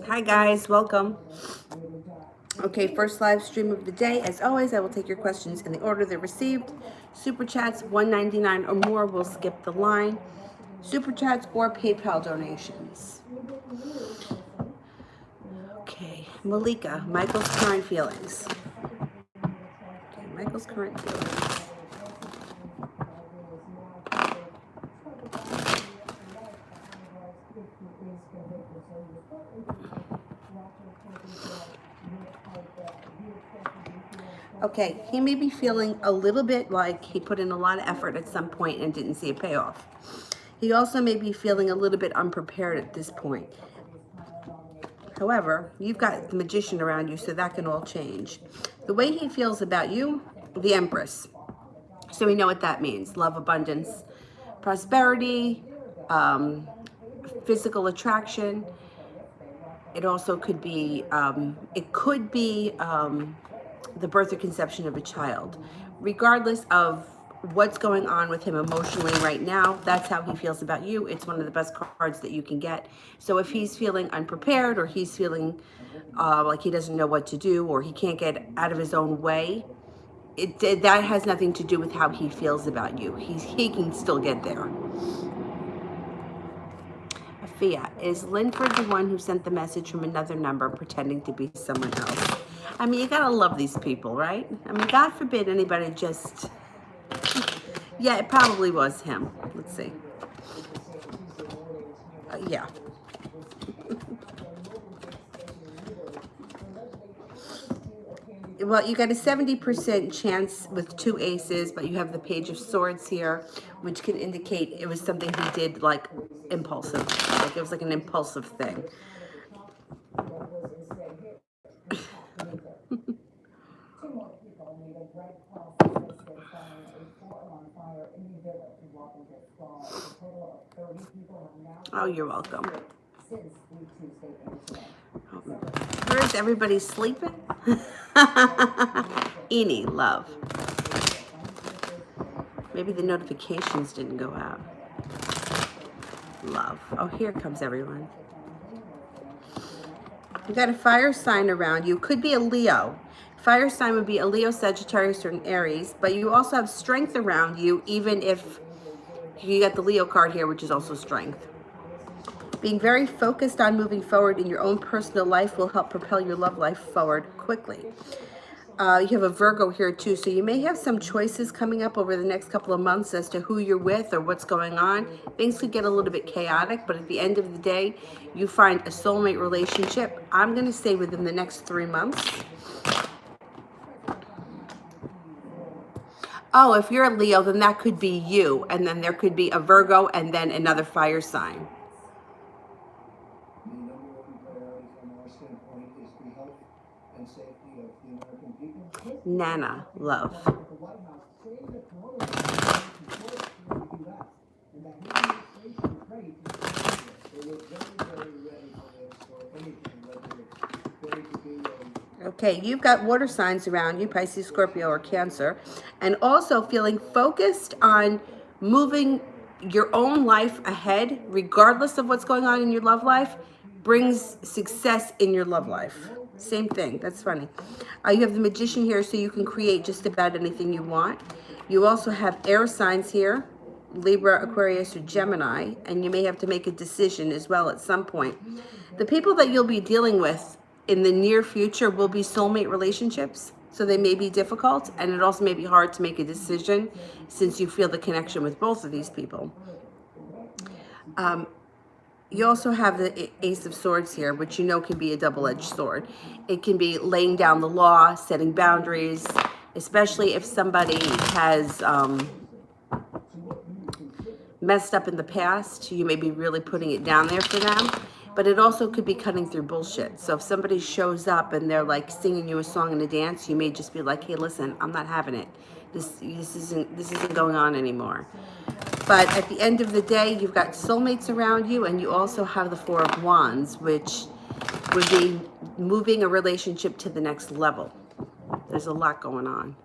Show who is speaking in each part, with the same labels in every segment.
Speaker 1: Hi guys, welcome. Okay, first live stream of the day. As always, I will take your questions in the order they're received. Super chats, $1.99 or more, will skip the line. Super chats or PayPal donations. Okay, Malika, Michael's current feelings. Okay, Michael's current feelings. Okay, he may be feeling a little bit like he put in a lot of effort at some point and didn't see a payoff. He also may be feeling a little bit unprepared at this point. However, you've got the magician around you, so that can all change. The way he feels about you, the Empress. So we know what that means. Love, abundance, prosperity, um, physical attraction. It also could be, the birth or conception of a child. Regardless of what's going on with him emotionally right now, that's how he feels about you. It's one of the best cards that you can get. So if he's feeling unprepared, or he's feeling like he doesn't know what to do, or he can't get out of his own way, that has nothing to do with how he feels about you. He can still get there. Afia, is Linford the one who sent the message from another number pretending to be someone else? I mean, you gotta love these people, right? I mean, God forbid anybody just... Yeah, it probably was him. Let's see. Yeah. Well, you got a 70% chance with two aces, but you have the Page of Swords here, which can indicate it was something he did like impulsive. Like it was like an impulsive thing. Oh, you're welcome. Where's everybody sleeping? Eenie, love. Maybe the notifications didn't go out. Love. Oh, here comes everyone. You got a fire sign around you. Could be a Leo. Fire sign would be a Leo, Sagittarius, or an Aries. But you also have strength around you, even if you got the Leo card here, which is also strength. Being very focused on moving forward in your own personal life will help propel your love life forward quickly. You have a Virgo here too, so you may have some choices coming up over the next couple of months as to who you're with or what's going on. Things could get a little bit chaotic, but at the end of the day, you find a soulmate relationship. I'm going to say within the next 3 months. Oh, if you're a Leo, then that could be you, and then there could be a Virgo and then another fire sign. Nana, love. Okay, you've got water signs around you, Pisces, Scorpio, or Cancer, and also feeling focused on moving your own life ahead, regardless of what's going on in your love life, brings success in your love life. Same thing. That's funny. You have the Magician here, so you can create just about anything you want. You also have air signs here, Libra, Aquarius, or Gemini, and you may have to make a decision as well at some point. The people that you'll be dealing with in the near future will be soulmate relationships, so they may be difficult, and it also may be hard to make a decision since you feel the connection with both of these people. You also have the Ace of Swords here, which you know can be a double-edged sword. It can be laying down the law, setting boundaries, especially if somebody has messed up in the past. You may be really putting it down there for them, but it also could be cutting through bullshit. So if somebody shows up and they're like singing you a song and a dance, you may just be like, hey, listen, I'm not having it. This isn't going on anymore. But at the end of the day, you've got soulmates around you, and you also have the Four of Wands, which would be moving a relationship to the next level. There's a lot going on.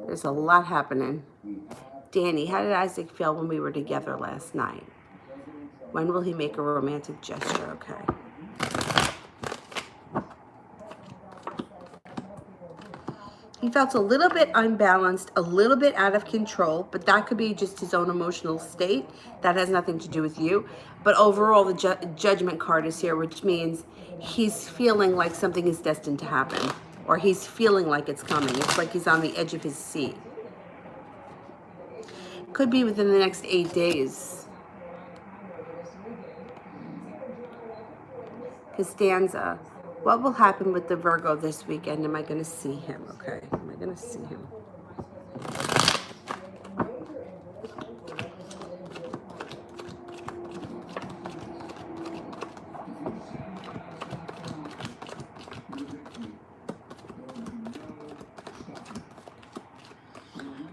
Speaker 1: There's a lot happening. Danny, how did Isaac feel when we were together last night? When will he make a romantic gesture? Okay. He felt a little bit unbalanced, a little bit out of control, but that could be just his own emotional state. That has nothing to do with you. But overall, the judgment card is here, which means he's feeling like something is destined to happen, or he's feeling like it's coming. It's like he's on the edge of his seat. Could be within the next 8 days. Costanza. What will happen with the Virgo this weekend? Am I going to see him? Okay. Am I going to see him?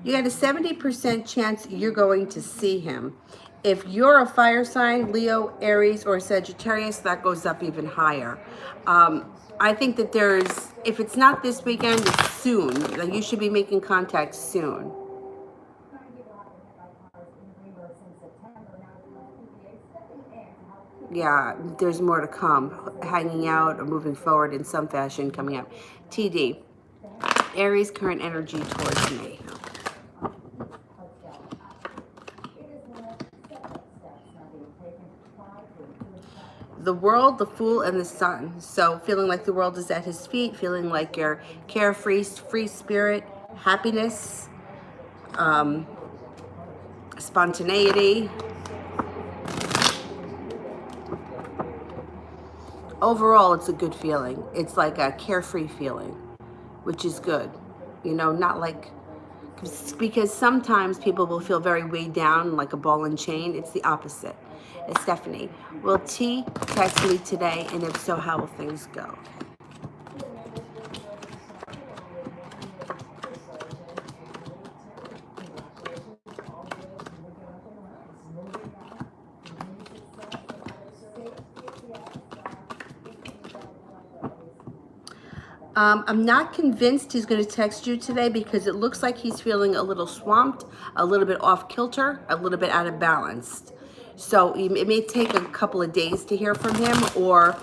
Speaker 1: You got a 70% chance you're going to see him. If you're a fire sign, Leo, Aries, or Sagittarius, that goes up even higher. I think that if it's not this weekend, it's soon. Like, you should be making contact soon. Yeah, there's more to come. Hanging out or moving forward in some fashion coming up. TD. Aries, current energy towards me. The world, the fool, and the sun. So feeling like the world is at his feet, feeling like you're carefree, free spirit, happiness, spontaneity. Overall, it's a good feeling. It's like a carefree feeling, which is good. You know, not like, because sometimes people will feel very weighed down like a ball and chain. It's the opposite. Stephanie, will T text me today? And if so, how will things go? I'm not convinced he's going to text you today because it looks like he's feeling a little swamped, a little bit off kilter, a little bit out of balance. So it may take a couple of days to hear from him, or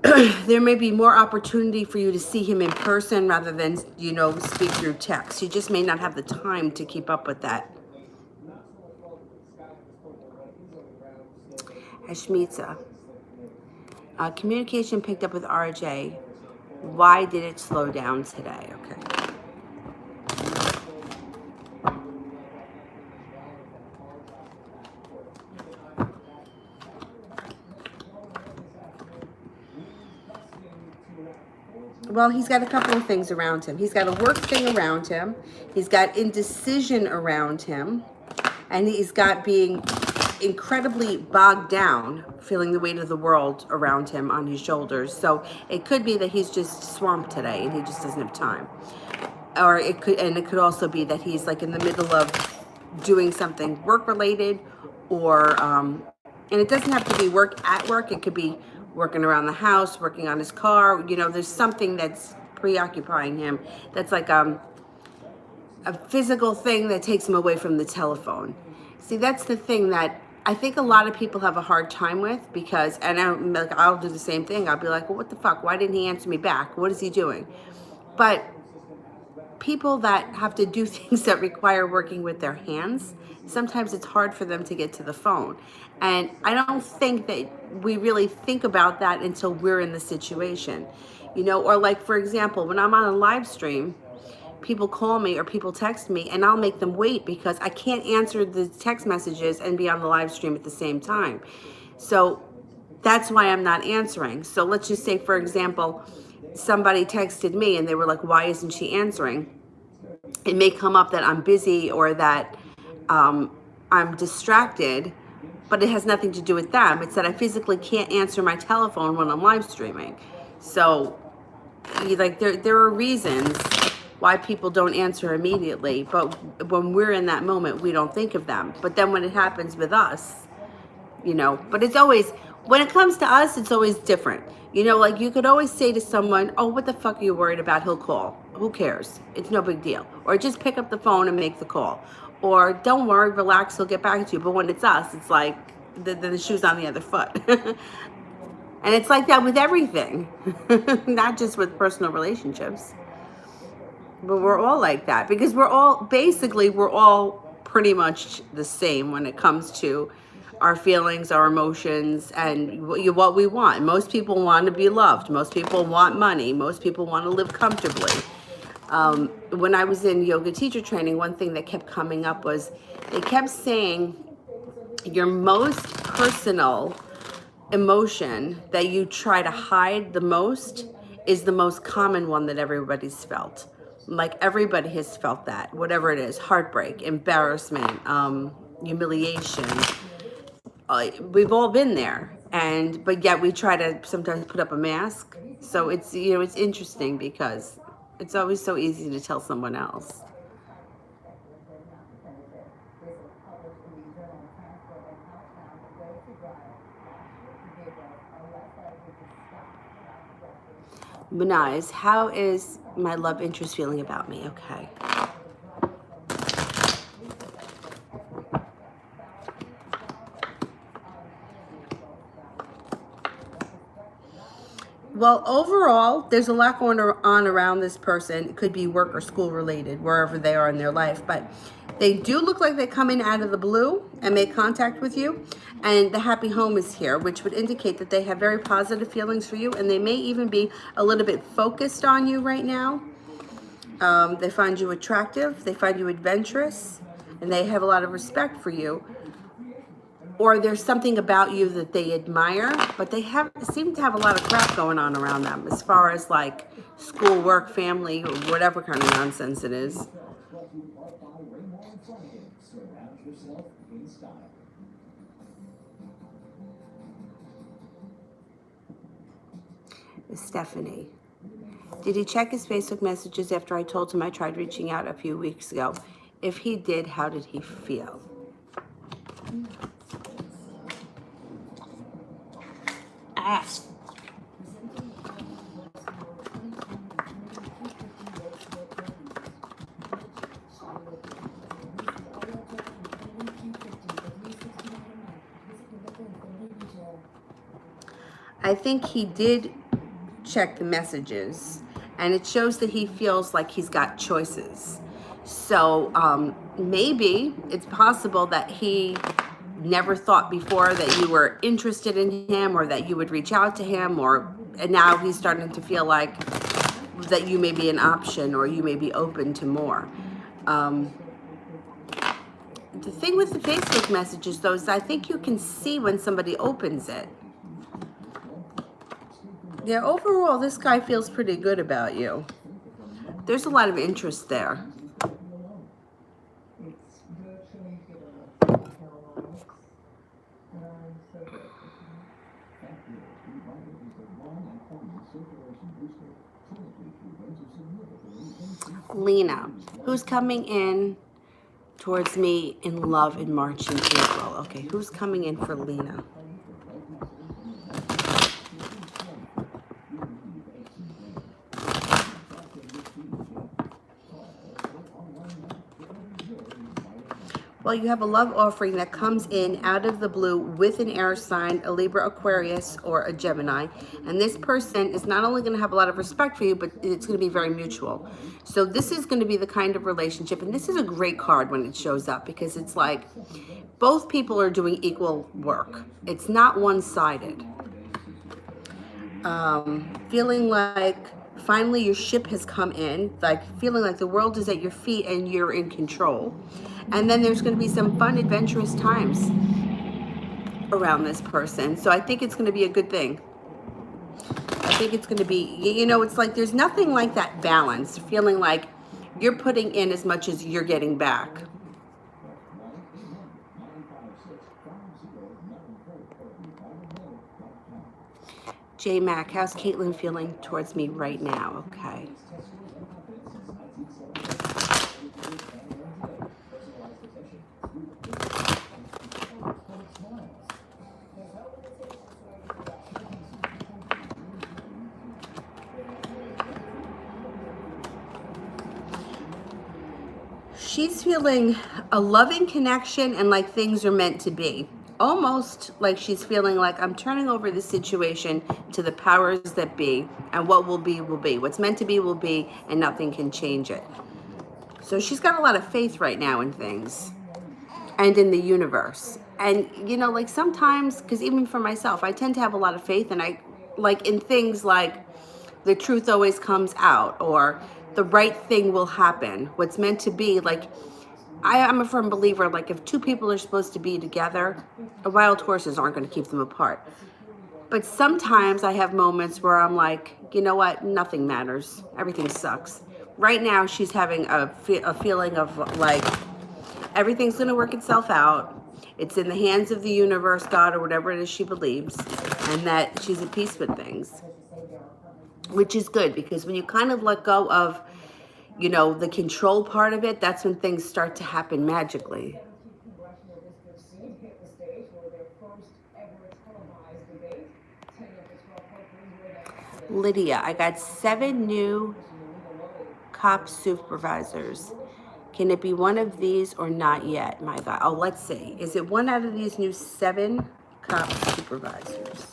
Speaker 1: there may be more opportunity for you to see him in person rather than, you know, speak through text. You just may not have the time to keep up with that. Ashmitza. Communication picked up with RJ. Why did it slow down today? Okay. Well, he's got a couple of things around him. He's got a work thing around him. He's got indecision around him. And he's got being incredibly bogged down, feeling the weight of the world around him on his shoulders. So it could be that he's just swamped today and he just doesn't have time. Or it could also be that he's like in the middle of doing something work related, or and it doesn't have to be work at work. It could be working around the house, working on his car. You know, there's something that's preoccupying him that's like a physical thing that takes him away from the telephone. See, that's the thing that I think a lot of people have a hard time with, because, and I'll do the same thing. I'll be like, well, what the fuck? Why didn't he answer me back? What is he doing? But people that have to do things that require working with their hands, sometimes it's hard for them to get to the phone. And I don't think that we really think about that until we're in the situation, you know, or like, for example, when I'm on a live stream, people call me or people text me and I'll make them wait because I can't answer the text messages and be on the live stream at the same time. So that's why I'm not answering. So let's just say, for example, somebody texted me and they were like, why isn't she answering? It may come up that I'm busy or that I'm distracted, but it has nothing to do with them. It's that I physically can't answer my telephone when I'm live streaming. So like there are reasons why people don't answer immediately, but when we're in that moment, we don't think of them. But then when it happens with us, you know, but it's always, when it comes to us, it's always different. You know, like you could always say to someone, oh, what the fuck are you worried about? He'll call. Who cares? It's no big deal. Or just pick up the phone and make the call. or don't worry, relax, he'll get back to you. But when it's us, it's like the shoe's on the other foot. And it's like that with everything, not just with personal relationships. But we're all like that because we're all pretty much the same when it comes to our feelings, our emotions, and what we want. Most people want to be loved. Most people want money. Most people want to live comfortably. When I was in yoga teacher training, one thing that kept coming up was they kept saying your most personal emotion that you try to hide the most is the most common one that everybody's felt. Like everybody has felt that, whatever it is, heartbreak, embarrassment, humiliation. We've all been there, but yet we try to sometimes put up a mask. So it's it's interesting because it's always so easy to tell someone else. Manaz, how is my love interest feeling about me? Okay. Well, overall, there's a lot going on around this person. It could be work or school related, wherever they are in their life. But they do look like they come in out of the blue and make contact with you. And the happy home is here, which would indicate that they have very positive feelings for you. And they may even be a little bit focused on you right now. They find you attractive. They find you adventurous. And they have a lot of respect for you. Or there's something about you that they admire, but they seem to have a lot of crap going on around them as far as like school, work, family, or whatever kind of nonsense it is. Stephanie, did he check his Facebook messages after I told him I tried reaching out a few weeks ago? If he did, how did he feel? Ask. I think he did check the messages, and it shows that he feels like he's got choices. So maybe it's possible that he never thought before that you were interested in him or that you would reach out to him, and now he's starting to feel like that you may be an option or you may be open to more. The thing with the Facebook messages, though, is I think you can see when somebody opens it. Yeah, overall, this guy feels pretty good about you. There's a lot of interest there. Lena, who's coming in towards me in love in March and April? Okay, who's coming in for Lena? Well, you have a love offering that comes in out of the blue with an air sign, a Libra, Aquarius, or a Gemini. And this person is not only going to have a lot of respect for you, but it's going to be very mutual. So this is going to be the kind of relationship, and this is a great card when it shows up because it's like both people are doing equal work. It's not one-sided. Feeling like finally your ship has come in, like feeling like the world is at your feet and you're in control. And then there's going to be some fun, adventurous times around this person. So I think it's going to be a good thing. I think it's going to be, it's like there's nothing like that balance, feeling like you're putting in as much as you're getting back. J Mac, how's Caitlin feeling towards me right now? Okay. She's feeling a loving connection and like things are meant to be. Almost like she's feeling like I'm turning over the situation to the powers that be, and what will be will be. What's meant to be will be, and nothing can change it. So she's got a lot of faith right now in things and in the universe. And you know, like sometimes, because even for myself, I tend to have a lot of faith, and I like in things like the truth always comes out, or the right thing will happen. What's meant to be, like I'm a firm believer, like if two people are supposed to be together, wild horses aren't going to keep them apart. But sometimes I have moments where I'm like, you know what? Nothing matters. Everything sucks. Right now, she's having a feeling of like everything's going to work itself out. It's in the hands of the universe, God, or whatever it is she believes, and that she's at peace with things, which is good, because when you kind of let go of, you know, the control part of it, that's when things start to happen magically. Lydia, I got 7 new cop supervisors. Can it be one of these or not yet? My God. Oh, let's see. Is it one out of these new 7 cop supervisors?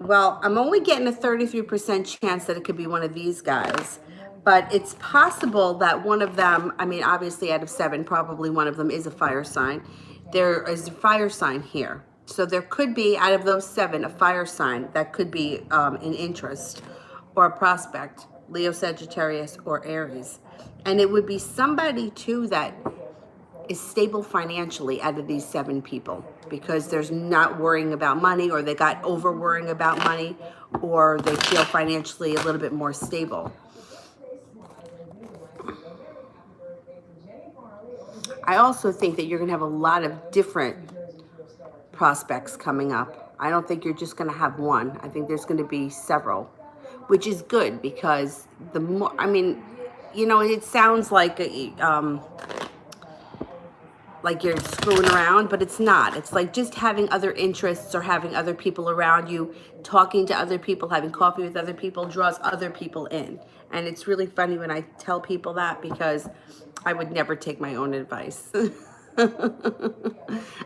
Speaker 1: Well, I'm only getting a 33% chance that it could be one of these guys, but it's possible that one of them, I mean, obviously out of 7, probably one of them is a fire sign. There is a fire sign here. So there could be, out of those 7, a fire sign that could be an interest or a prospect, Leo, Sagittarius, or Aries. And it would be somebody too that is stable financially out of these 7 people, because there's not worrying about money, or they got over worrying about money, or they feel financially a little bit more stable. I also think that you're going to have a lot of different prospects coming up. I don't think you're just going to have one. I think there's going to be several, which is good, because the more, I mean, you know, it sounds like you're screwing around, but it's not. It's like just having other interests, or having other people around you, talking to other people, having coffee with other people draws other people in. And it's really funny when I tell people that, because I would never take my own advice.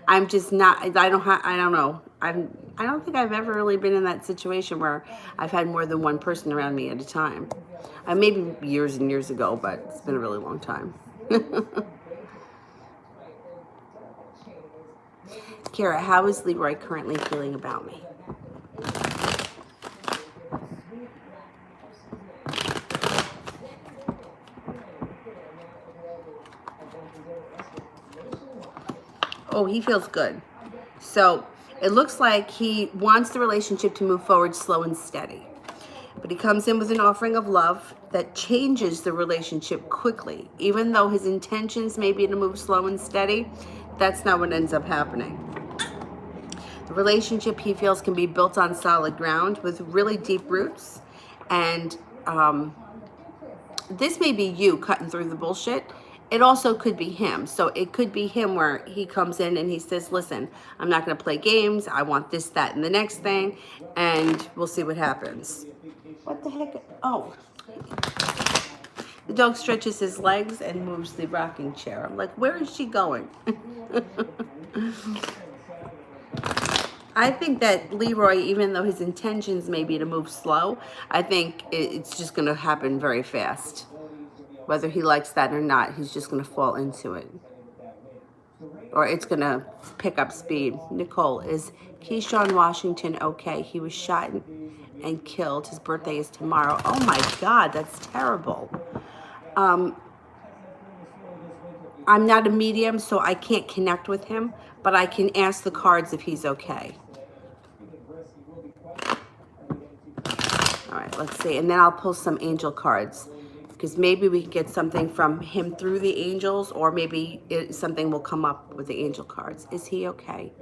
Speaker 1: I'm just not, I don't know. I don't think I've ever really been in that situation where I've had more than one person around me at a time. Maybe years and years ago, but it's been a really long time. Kara, how is Leroy currently feeling about me? Oh, he feels good. So it looks like he wants the relationship to move forward slow and steady. But he comes in with an offering of love that changes the relationship quickly. Even though his intentions may be to move slow and steady, that's not what ends up happening. The relationship, he feels, can be built on solid ground with really deep roots. And this may be you cutting through the bullshit. It also could be him. So it could be him where he comes in and he says, listen, I'm not going to play games. I want this, that, and the next thing. And we'll see what happens. What the heck? Oh. The dog stretches his legs and moves the rocking chair. I'm like, where is she going? I think that Leroy, even though his intentions may be to move slow, I think it's just going to happen very fast. Whether he likes that or not, he's just going to fall into it. Or it's going to pick up speed. Nicole, is Keyshawn Washington okay? He was shot and killed. His birthday is tomorrow. Oh my God, that's terrible. I'm not a medium, so I can't connect with him, but I can ask the cards if he's okay. All right, let's see. And then I'll pull some angel cards, because maybe we can get something from him through the angels, or maybe something will come up with the angel cards. Is he okay?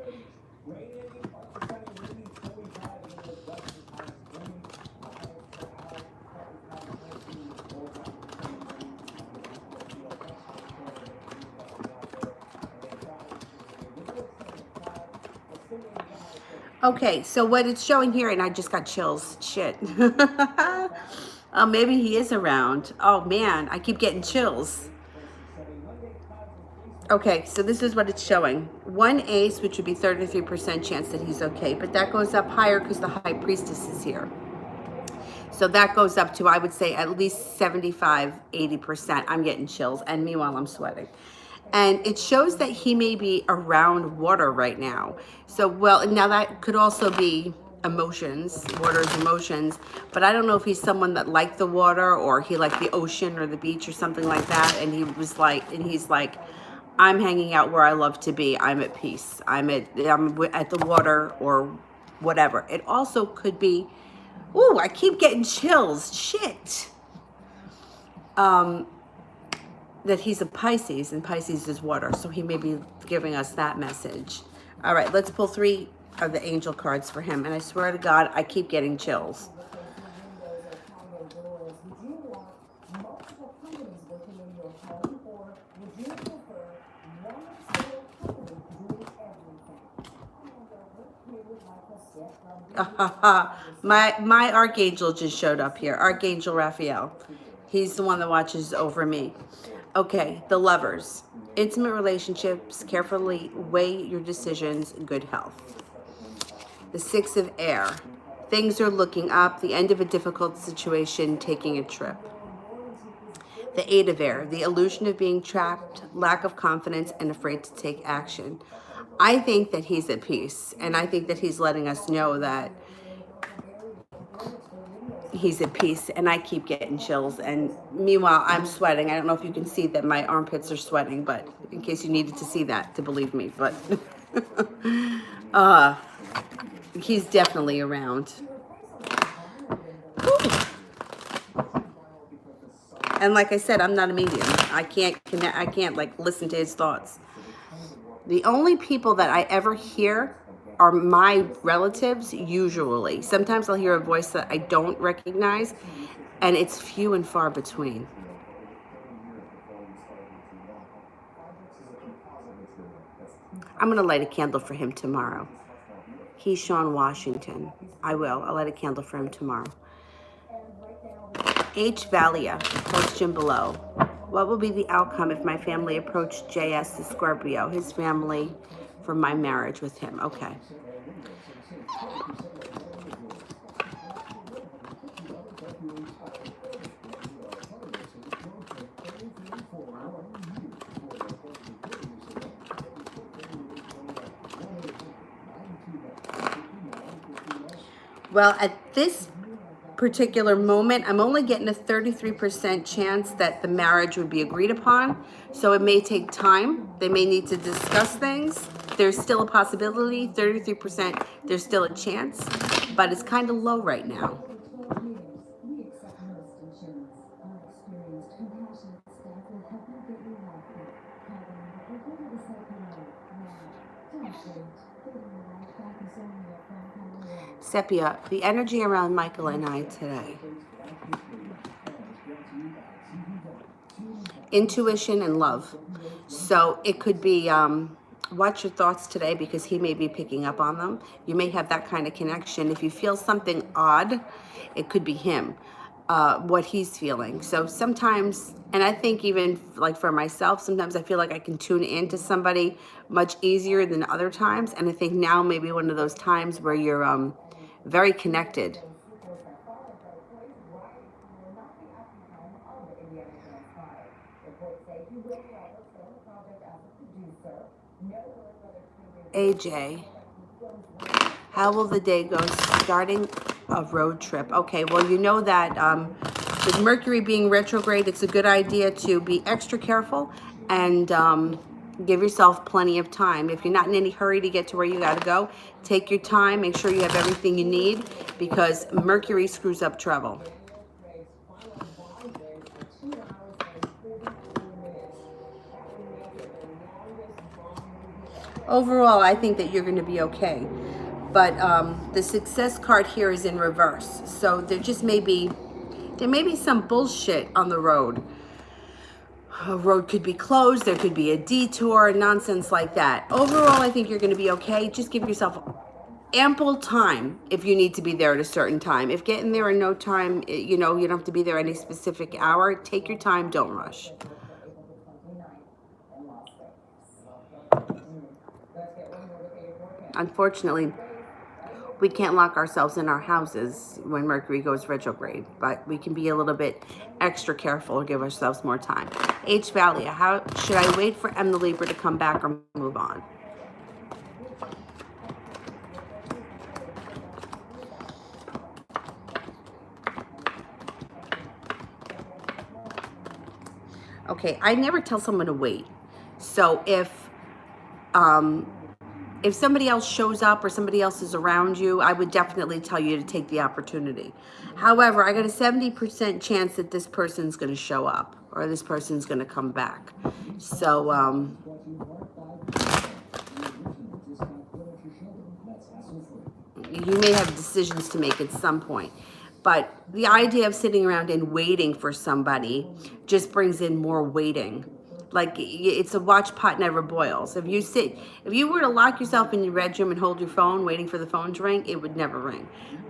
Speaker 1: Okay, so what it's showing here, and I just got chills. Shit. Oh, maybe he is around. Oh man, I keep getting chills. Okay, so this is what it's showing. One ace, which would be 33% chance that he's okay, but that goes up higher because the high priestess is here. So that goes up to, I would say, at least 75, 80%. I'm getting chills, and meanwhile, I'm sweating. And it shows that he may be around water right now. So, well, now that could also be emotions, water's emotions, but I don't know if he's someone that liked the water or he liked the ocean or the beach or something like that. And he's like, I'm hanging out where I love to be. I'm at peace. I'm at the water or whatever. It also could be, ooh, I keep getting chills. Shit. That he's a Pisces, and Pisces is water, so he may be giving us that message. All right, let's pull 3 of the angel cards for him, and I swear to God, I keep getting chills. My archangel just showed up here. Archangel Raphael. He's the one that watches over me. Okay, the lovers. Intimate relationships, carefully weigh your decisions, good health. The 6 of air. Things are looking up, the end of a difficult situation, taking a trip. The 8 of air. The illusion of being trapped, lack of confidence, and afraid to take action. I think that he's at peace, and I think that he's letting us know that he's at peace, and I keep getting chills, and meanwhile I'm sweating. I don't know if you can see that my armpits are sweating, but in case you needed to see that to believe me, but he's definitely around. Whew. And like I said, I'm not a medium. I can't connect. I can't like listen to his thoughts. The only people that I ever hear are my relatives, usually. Sometimes I'll hear a voice that I don't recognize, and it's few and far between. I'm going to light a candle for him tomorrow. He's Sean Washington. I will. I'll light a candle for him tomorrow. H. Valia, question below. What will be the outcome if my family approached JS the Scorpio, his family, for my marriage with him? Okay. Well, at this particular moment, I'm only getting a 33% chance that the marriage would be agreed upon. So it may take time. They may need to discuss things. There's still a possibility, 33%, there's still a chance, but it's kind of low right now. Sepia, the energy around Michael and I today. Intuition and love. So it could be, watch your thoughts today because he may be picking up on them. You may have that kind of connection. If you feel something odd, it could be him, what he's feeling. So sometimes, and I think even like for myself, sometimes I feel like I can tune into somebody much easier than other times. And I think now maybe one of those times where you're very connected. AJ, how will the day go starting a road trip? Okay, well, you know that with Mercury being retrograde, it's a good idea to be extra careful and give yourself plenty of time. If you're not in any hurry to get to where you got to go, take your time, make sure you have everything you need because Mercury screws up travel. Overall, I think that you're going to be okay. But the success card here is in reverse. So there may be some bullshit on the road. A road could be closed. There could be a detour, nonsense like that. Overall, I think you're going to be okay. Just give yourself ample time if you need to be there at a certain time. If getting there in no time, you know, you don't have to be there any specific hour. Take your time, don't rush. Unfortunately, we can't lock ourselves in our houses when Mercury goes retrograde, but we can be a little bit extra careful, give ourselves more time. H Valley, how should I wait for M the Libra to come back or move on? Okay, I never tell someone to wait. So if somebody else shows up or somebody else is around you, I would definitely tell you to take the opportunity. However, I got a 70% chance that this person's going to show up or this person's going to come back. So you may have decisions to make at some point. But the idea of sitting around and waiting for somebody just brings in more waiting. Like it's a watch pot never boils. If you were to lock yourself in your bedroom and hold your phone waiting for the phone to ring, it would never ring.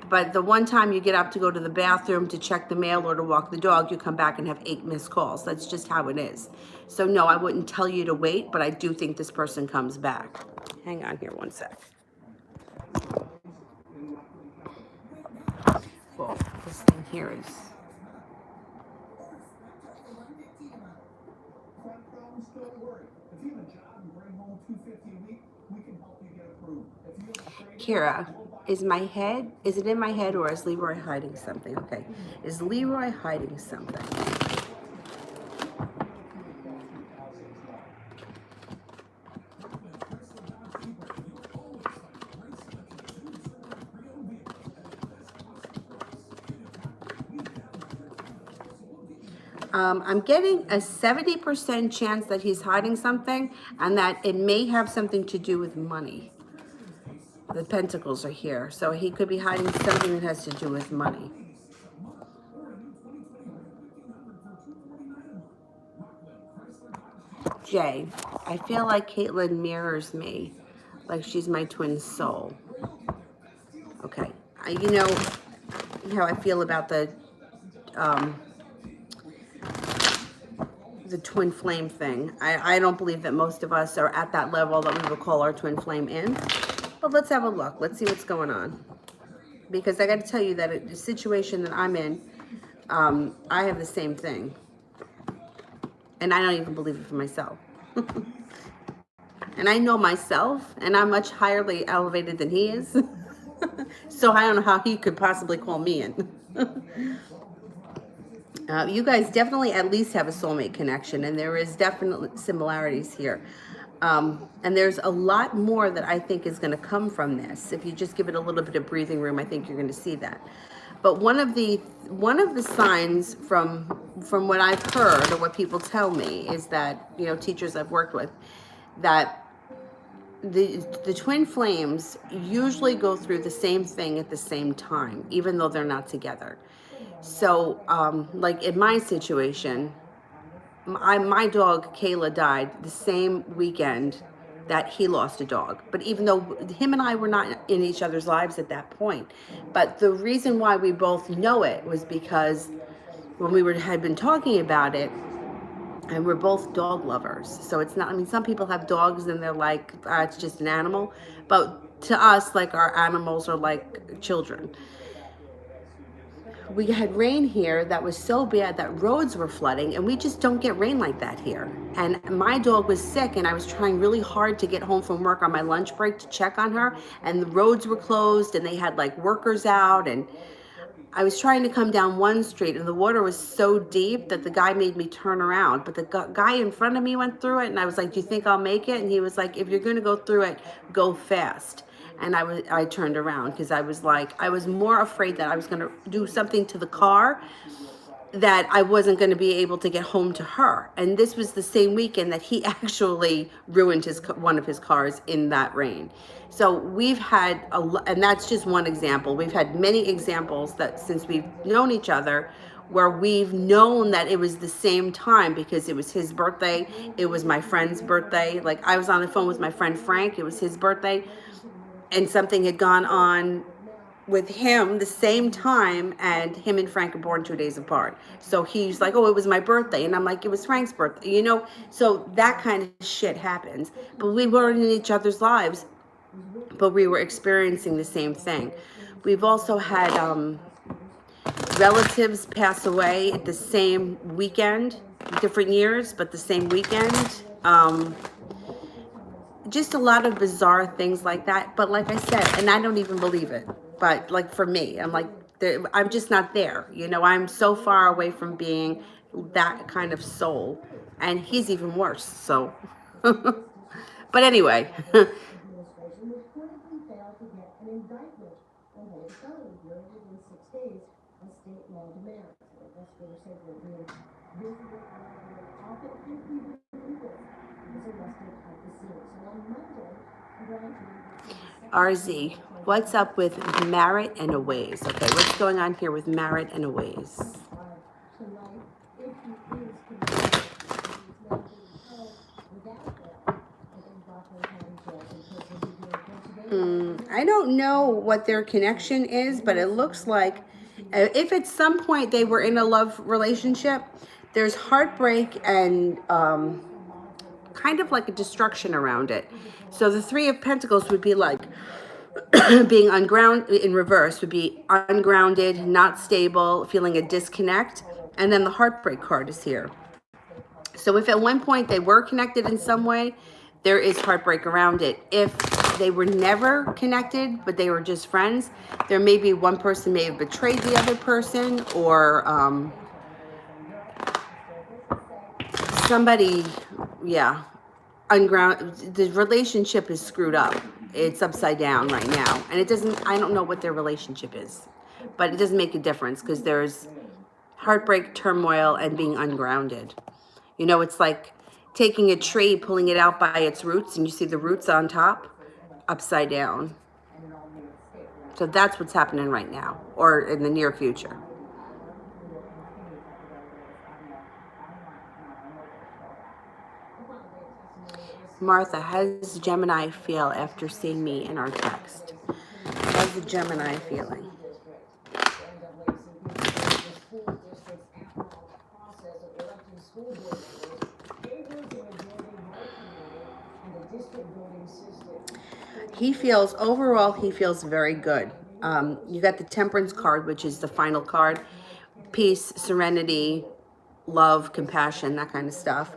Speaker 1: But the one time you get up to go to the bathroom to check the mail or to walk the dog, you come back and have 8 missed calls. That's just how it is. So no, I wouldn't tell you to wait, but I do think this person comes back. Hang on here one sec. Well, this thing here is... Kira, is it in my head or is Leroy hiding something? Okay, is Leroy hiding something? I'm getting a 70% chance that he's hiding something and that it may have something to do with money. The pentacles are here, so he could be hiding something that has to do with money. Jay, I feel like Caitlin mirrors me, like she's my twin soul. Okay, you know how I feel about the twin flame thing. I don't believe that most of us are at that level that we would call our twin flame in. But let's have a look. Let's see what's going on. Because I got to tell you that the situation that I'm in, I have the same thing. And I don't even believe it for myself. And I know myself, and I'm much highly elevated than he is. So I don't know how he could possibly call me in. You guys definitely at least have a soulmate connection, and there is definitely similarities here. And there's a lot more that I think is going to come from this. If you just give it a little bit of breathing room, I think you're going to see that. But one of the signs from what I've heard or what people tell me is that, you know, teachers I've worked with, that the twin flames usually go through the same thing at the same time, even though they're not together. So, like in my situation, my dog Kayla died the same weekend that he lost a dog. But even though him and I were not in each other's lives at that point, but the reason why we both know it was because when we had been talking about it, and we're both dog lovers. So it's not, I mean, some people have dogs and they're like, it's just an animal. But to us, like, our animals are like children. We had rain here that was so bad that roads were flooding, and we just don't get rain like that here. And my dog was sick, and I was trying really hard to get home from work on my lunch break to check on her, and the roads were closed, and they had like workers out, and I was trying to come down one street, and the water was so deep that the guy made me turn around. But the guy in front of me went through it, and I was like, do you think I'll make it? And he was like, if you're going to go through it, go fast. And I turned around because I was like, I was more afraid that I was going to do something to the car, that I wasn't going to be able to get home to her. And this was the same weekend that he actually ruined one of his cars in that rain. So we've had and that's just one example. We've had many examples that since we've known each other, where we've known that it was the same time, because it was his birthday, it was my friend's birthday. Like, I was on the phone with my friend Frank, it was his birthday. and something had gone on with him the same time, and him and Frank are born 2 days apart. So he's like, oh, it was my birthday. And I'm like, it was Frank's birthday, you know? So that kind of shit happens. But we weren't in each other's lives, but we were experiencing the same thing. We've also had relatives pass away at the same weekend, different years, but the same weekend. Just a lot of bizarre things like that. But like I said, and I don't even believe it, but like for me, I'm like, I'm just not there. You know, I'm so far away from being that kind of soul, and he's even worse. So, but anyway. RZ, what's up with Marit and Aways? Okay, what's going on here with Marit and Aways? I don't know what their connection is, but it looks like if at some point they were in a love relationship, there's heartbreak and kind of like a destruction around it. So the Three of Pentacles would be like being ungrounded in reverse, would be ungrounded, not stable, feeling a disconnect. And then the heartbreak card is here. So if at one point they were connected in some way, there is heartbreak around it. If they were never connected, but they were just friends, there may be one person may have betrayed the other person, or somebody, yeah, unground. The relationship is screwed up. It's upside down right now, and it doesn't. I don't know what their relationship is, but it doesn't make a difference because there's heartbreak, turmoil, and being ungrounded. You know, it's like taking a tree, pulling it out by its roots, and you see the roots on top, upside down. So that's what's happening right now, or in the near future. Martha, how does Gemini feel after seeing me in our text? How's the Gemini feeling? He feels, overall, he feels very good. You got the Temperance card, which is the final card. Peace, serenity, love, compassion, that kind of stuff.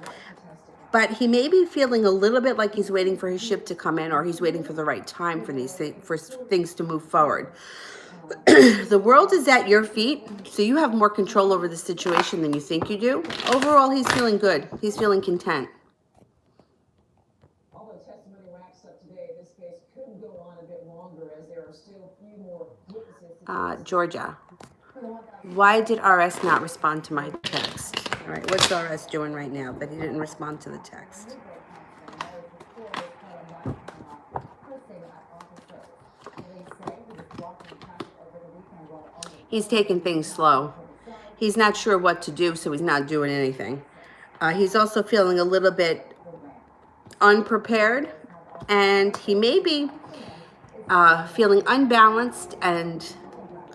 Speaker 1: But he may be feeling a little bit like he's waiting for his ship to come in, or he's waiting for the right time for things to move forward. The world is at your feet, so you have more control over the situation than you think you do. Overall, he's feeling good. He's feeling content. Georgia, why did RS not respond to my text? All right, what's RS doing right now that he didn't respond to the text? He's taking things slow. He's not sure what to do, so he's not doing anything. He's also feeling a little bit unprepared, and he may be feeling unbalanced, and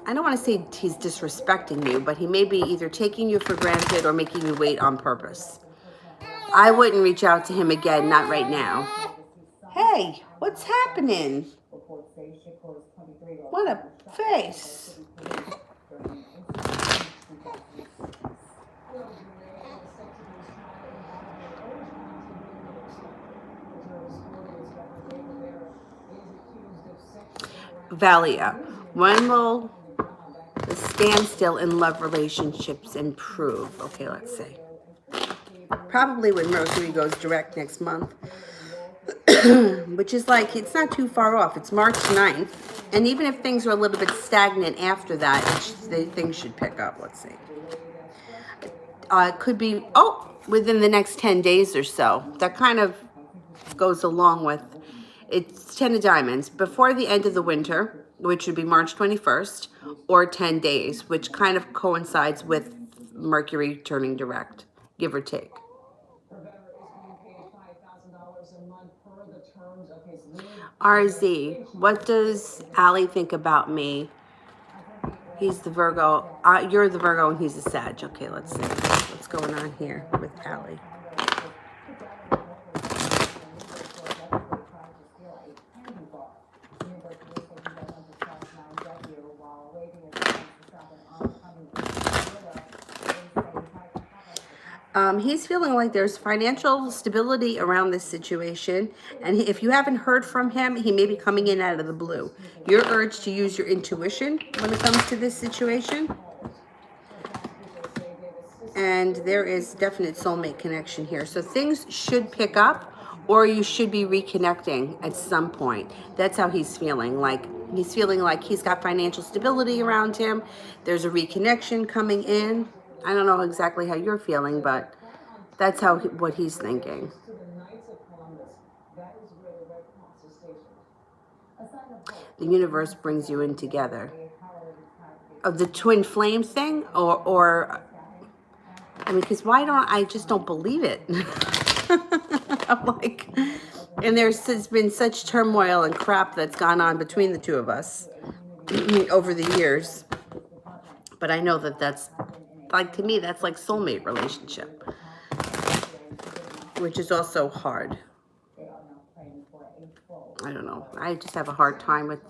Speaker 1: I don't want to say he's disrespecting you, but he may be either taking you for granted or making you wait on purpose. I wouldn't reach out to him again, not right now. Hey, what's happening? What a face. Valia, when will the standstill in love relationships improve? Okay, let's see. Probably when Mercury goes direct next month, which is like, it's not too far off. It's March 9th. And even if things are a little bit stagnant after that, things should pick up. Let's see. It could be, within the next 10 days or so. That kind of goes along with, it's 10 of diamonds. Before the end of the winter, which would be March 21st, or 10 days, which kind of coincides with Mercury turning direct, give or take. RZ, what does Allie think about me? He's the Virgo. You're the Virgo and he's a Sag. Okay, let's see what's going on here with Allie. He's feeling like there's financial stability around this situation. And if you haven't heard from him, he may be coming in out of the blue. Your urge to use your intuition when it comes to this situation. And there is definite soulmate connection here. So things should pick up, or you should be reconnecting at some point. That's how he's feeling. Like he's feeling like he's got financial stability around him. There's a reconnection coming in. I don't know exactly how you're feeling, but that's what he's thinking. The universe brings you in together. Of the twin flame thing, or I mean, because I just don't believe it. I'm like, and there's been such turmoil and crap that's gone on between the two of us over the years. But I know that's, like, to me, that's like soulmate relationship, which is also hard. I don't know. I just have a hard time with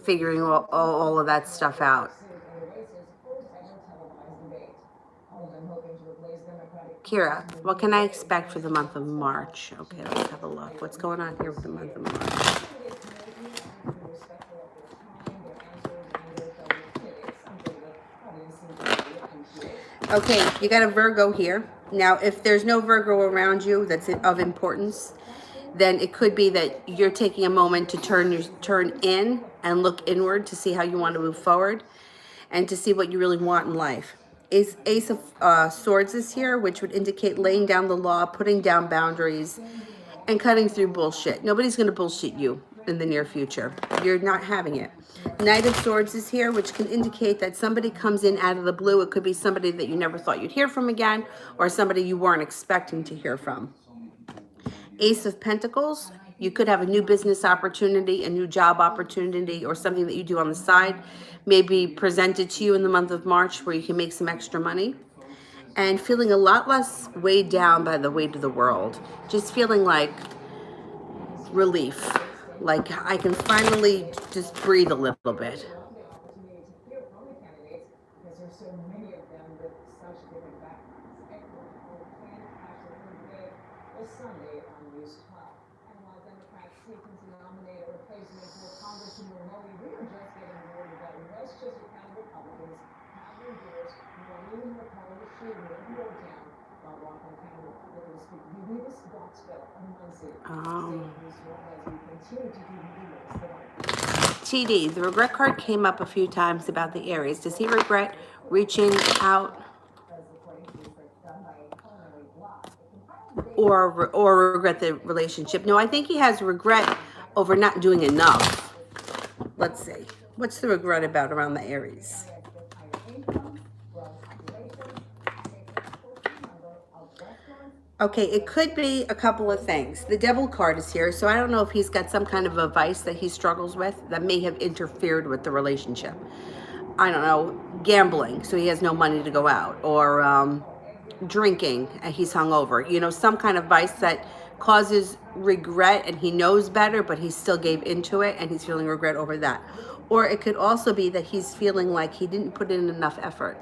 Speaker 1: figuring all of that stuff out. Kira, what can I expect for the month of March? Okay, let's have a look. What's going on here with the month of March? Okay, you got a Virgo here. Now, if there's no Virgo around you that's of importance, then it could be that you're taking a moment to turn in and look inward to see how you want to move forward and to see what you really want in life. Ace of Swords is here, which would indicate laying down the law, putting down boundaries, and cutting through bullshit. Nobody's going to bullshit you in the near future. You're not having it. Knight of Swords is here, which can indicate that somebody comes in out of the blue. It could be somebody that you never thought you'd hear from again, or somebody you weren't expecting to hear from. Ace of Pentacles, you could have a new business opportunity, a new job opportunity, or something that you do on the side may be presented to you in the month of March where you can make some extra money. And feeling a lot less weighed down by the weight of the world. Just feeling like relief. Like I can finally just breathe a little bit. TD, the regret card came up a few times about the Aries. Does he regret reaching out or regret the relationship? No, I think he has regret over not doing enough. Let's see. What's the regret about around the Aries? Okay, it could be a couple of things. The Devil card is here, so I don't know if he's got some kind of a vice that he struggles with that may have interfered with the relationship. I don't know, gambling, so he has no money to go out, or drinking and he's hungover. You know, some kind of vice that causes regret and he knows better, but he still gave into it and he's feeling regret over that. Or it could also be that he's feeling like he didn't put in enough effort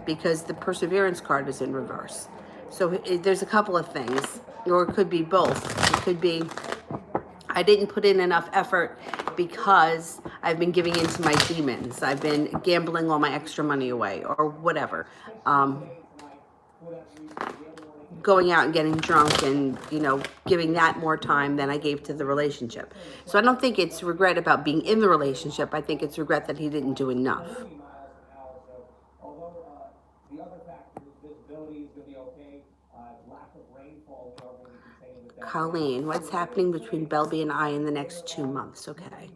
Speaker 1: because the Perseverance card is in reverse. So there's a couple of things, or it could be both. It could be, I didn't put in enough effort because I've been giving in to my demons. I've been gambling all my extra money away, or whatever. Going out and getting drunk and, you know, giving that more time than I gave to the relationship. So I don't think it's regret about being in the relationship. I think it's regret that he didn't do enough. Colleen, what's happening between Belby and I in the next 2 months? Okay.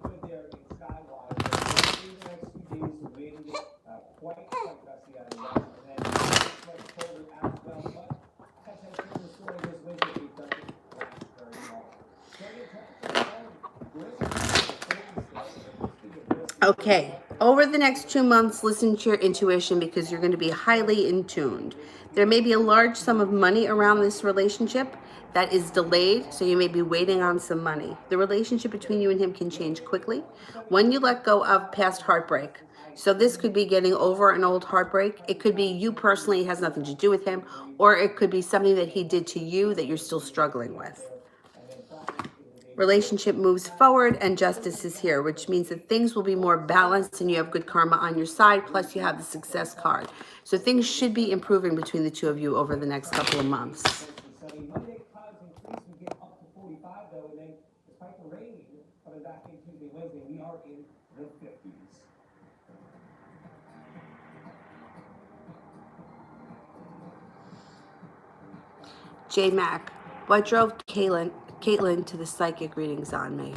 Speaker 1: Okay, over the next 2 months, listen to your intuition because you're going to be highly in tuned. There may be a large sum of money around this relationship that is delayed, so you may be waiting on some money. The relationship between you and him can change quickly when you let go of past heartbreak. So this could be getting over an old heartbreak. It could be you personally, it has nothing to do with him, or it could be something that he did to you that you're still struggling with. Relationship moves forward and justice is here, which means that things will be more balanced and you have good karma on your side, plus you have the success card. So things should be improving between the two of you over the next couple of months. J Mac, what drove Caitlin to the psychic readings on me?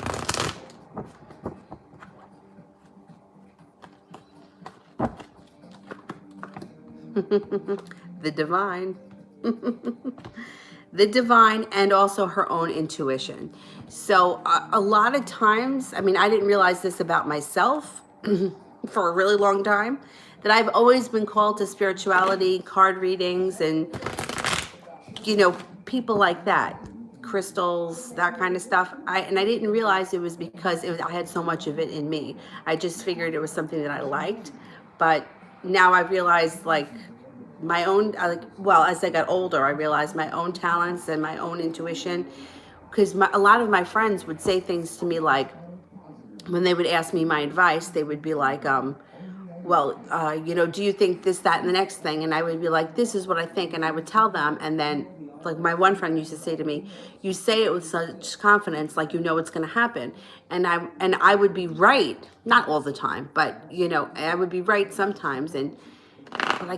Speaker 1: The divine. The divine and also her own intuition. So a lot of times, I mean, I didn't realize this about myself for a really long time, that I've always been called to spirituality, card readings, and people like that, crystals, that kind of stuff. I didn't realize it was because I had so much of it in me. I just figured it was something that I liked, but now I realized, like, my own, well, as I got older, I realized my own talents and my own intuition, because a lot of my friends would say things to me like, when they would ask me my advice, they would be like, well, do you think this, that, and the next thing? And I would be like, this is what I think. And I would tell them. And then, like, my one friend used to say to me, you say it with such confidence, like, it's going to happen. And I would be right. Not all the time, but, I would be right sometimes. But I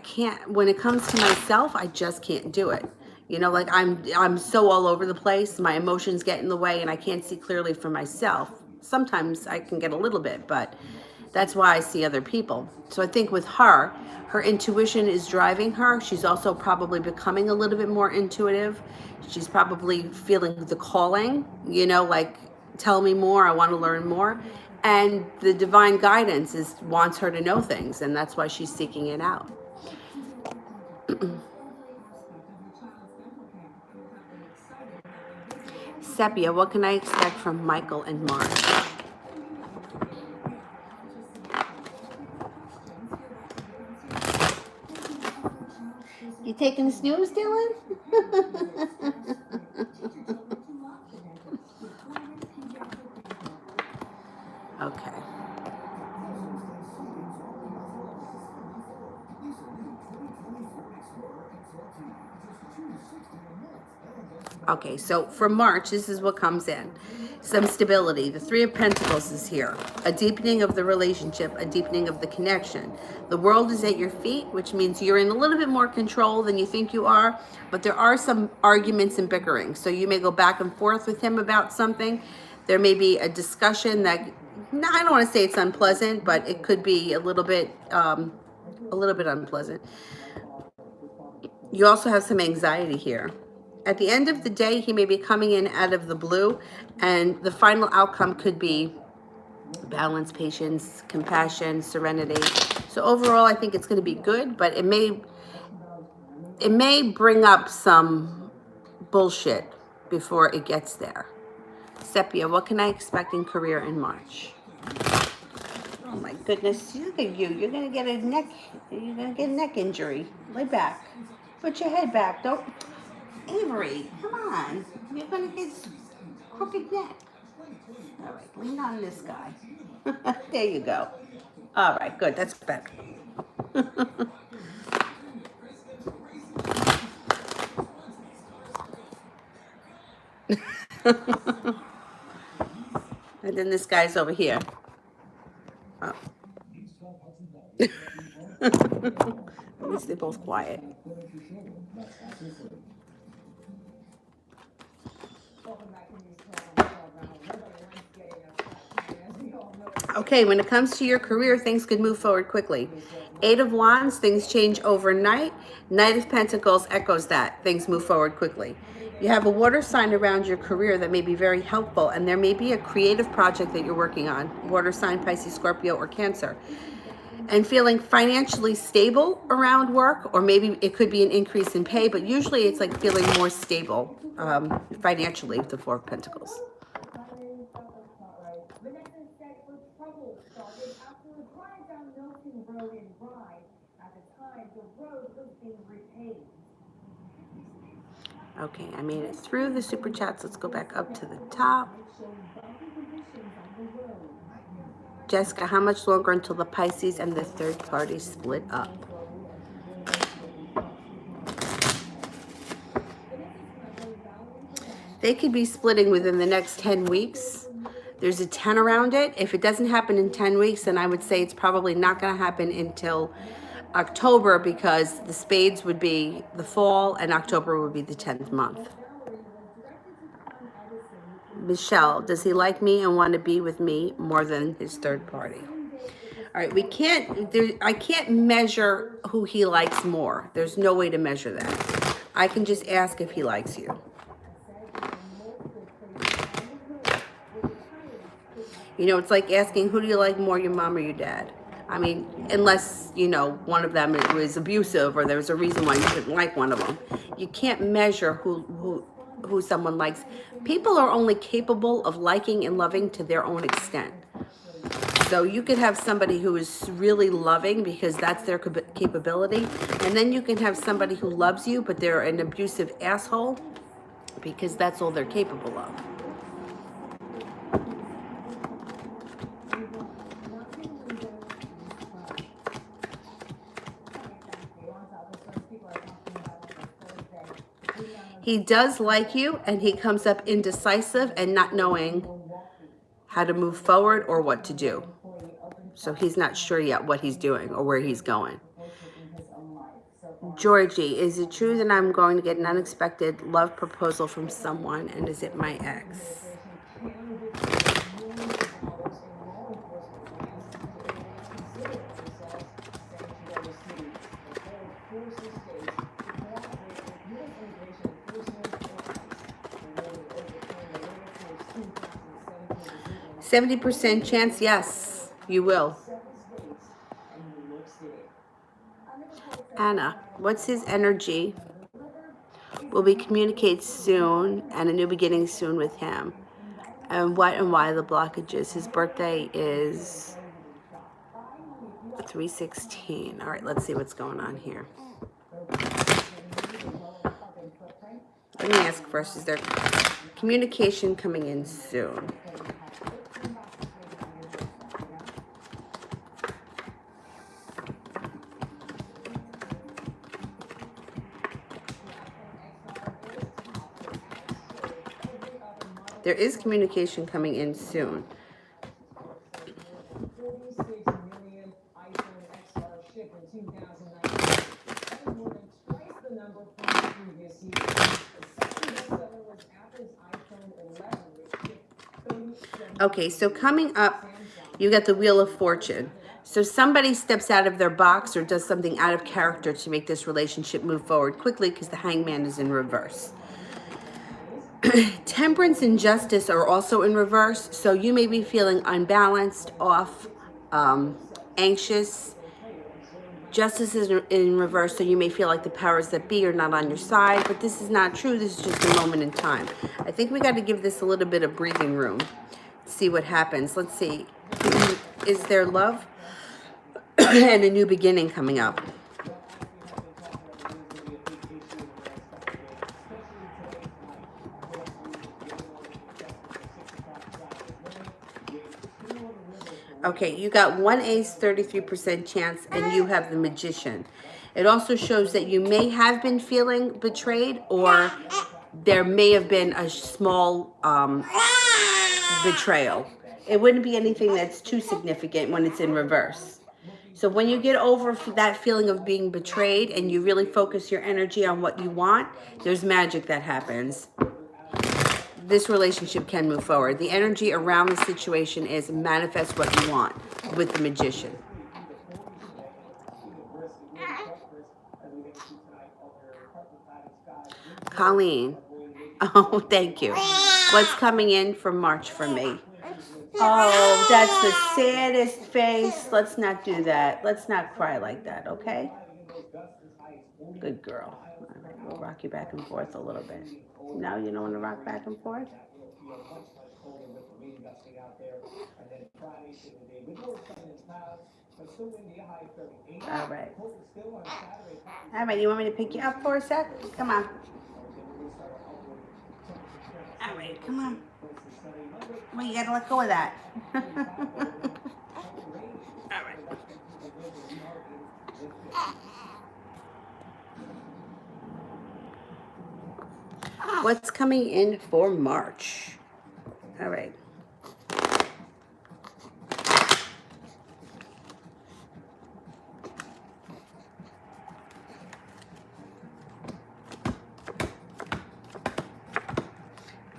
Speaker 1: can't, when it comes to myself, I just can't do it. Like, I'm so all over the place. My emotions get in the way and I can't see clearly for myself. Sometimes I can get a little bit, but that's why I see other people. So I think with her intuition is driving her. She's also probably becoming a little bit more intuitive. She's probably feeling the calling, like, tell me more, I want to learn more. And the divine guidance wants her to know things, and that's why she's seeking it out. Sepia, what can I expect from Michael in March? You taking a snooze, Dylan? Okay. Okay, so for March, this is what comes in. Some stability. The Three of Pentacles is here. A deepening of the relationship, a deepening of the connection. The world is at your feet, which means you're in a little bit more control than you think you are, but there are some arguments and bickering. So you may go back and forth with him about something. There may be a discussion that, I don't want to say it's unpleasant, but it could be a little bit unpleasant. You also have some anxiety here. At the end of the day, he may be coming in out of the blue, and the final outcome could be balance, patience, compassion, serenity. So overall, I think it's going to be good, but it may bring up some bullshit before it gets there. Sepia, what can I expect in career in March? Oh my goodness, look at you. You're going to get a neck injury. Lay back. Put your head back. Don't. Avery, come on. You're going to get crooked neck. All right, lean on this guy. There you go. All right, good. That's better. And then this guy's over here. Oh. At least they're both quiet. Okay, when it comes to your career, things could move forward quickly. 8 of Wands, things change overnight. Knight of Pentacles echoes that. Things move forward quickly. You have a water sign around your career that may be very helpful, and there may be a creative project that you're working on. Water sign, Pisces, Scorpio, or Cancer. And feeling financially stable around work, or maybe it could be an increase in pay, but usually it's like feeling more stable financially with the Four of Pentacles. Okay, I made it through the super chats. Let's go back up to the top. Jessica, how much longer until the Pisces and the third party split up? They could be splitting within the next 10 weeks. There's a 10 around it. If it doesn't happen in 10 weeks, then I would say it's probably not going to happen until October, because the spades would be the fall and October would be the 10th month. Michelle, does he like me and want to be with me more than his third party? All right, I can't measure who he likes more. There's no way to measure that. I can just ask if he likes you. You know, it's like asking, who do you like more, your mom or your dad? I mean, unless, you know, one of them was abusive or there was a reason why you didn't like one of them. You can't measure who someone likes. People are only capable of liking and loving to their own extent. So you could have somebody who is really loving because that's their capability. And then you can have somebody who loves you, but they're an abusive asshole because that's all they're capable of. He does like you, and he comes up indecisive and not knowing how to move forward or what to do. So he's not sure yet what he's doing or where he's going. Georgie, is it true that I'm going to get an unexpected love proposal from someone, and is it my ex? %70 chance, yes, you will. Anna, what's his energy? Will we communicate soon and a new beginning soon with him? And what and why the blockages? His birthday is 3/16. All right, let's see what's going on here. Let me ask first, is there communication coming in soon? There is communication coming in soon. Okay, so coming up, you got the Wheel of Fortune. So somebody steps out of their box or does something out of character to make this relationship move forward quickly because the Hangman is in reverse. Temperance and Justice are also in reverse, so you may be feeling unbalanced, off, anxious. Justice is in reverse, so you may feel like the powers that be are not on your side, but this is not true. This is just a moment in time. I think we got to give this a little bit of breathing room. See what happens. Let's see. Is there love and a new beginning coming up? Okay, you got one ace, 33% chance, and you have the Magician. It also shows that you may have been feeling betrayed, or there may have been a small betrayal. It wouldn't be anything that's too significant when it's in reverse. So when you get over that feeling of being betrayed and you really focus your energy on what you want, there's magic that happens. This relationship can move forward. The energy around the situation is manifest what you want with the Magician. Colleen, Oh, thank you. What's coming in for March for me? Oh, that's the saddest face. Let's not do that. Let's not cry like that, okay? Good girl. All right, we'll rock you back and forth a little bit. No, you don't want to rock back and forth? All right. All right, you want me to pick you up for a sec? Come on. All right, come on. Well, you gotta let go of that. All right. What's coming in for March? All right.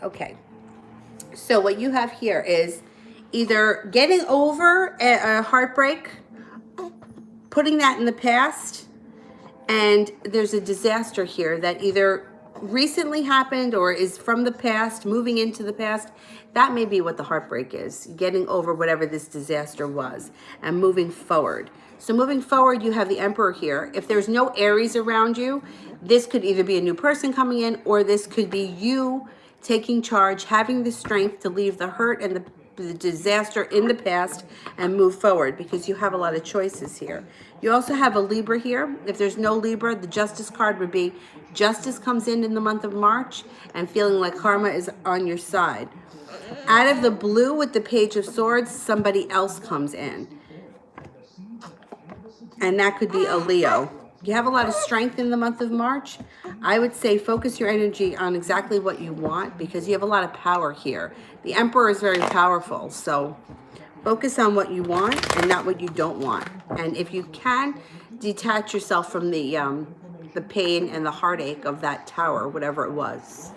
Speaker 1: Okay. So what you have here is either getting over a heartbreak, putting that in the past, and there's a disaster here that either recently happened or is from the past, moving into the past. That may be what the heartbreak is, getting over whatever this disaster was and moving forward. So moving forward, you have the Emperor here. If there's no Aries around you, this could either be a new person coming in, or this could be you taking charge, having the strength to leave the hurt and the disaster in the past and move forward, because you have a lot of choices here. You also have a Libra here. If there's no Libra, the Justice card would be justice comes in the month of March and feeling like karma is on your side. Out of the blue with the Page of Swords, somebody else comes in. And that could be a Leo. You have a lot of strength in the month of March. I would say focus your energy on exactly what you want, because you have a lot of power here. The Emperor is very powerful, so focus on what you want and not what you don't want. And if you can, detach yourself from the pain and the heartache of that tower, whatever it was.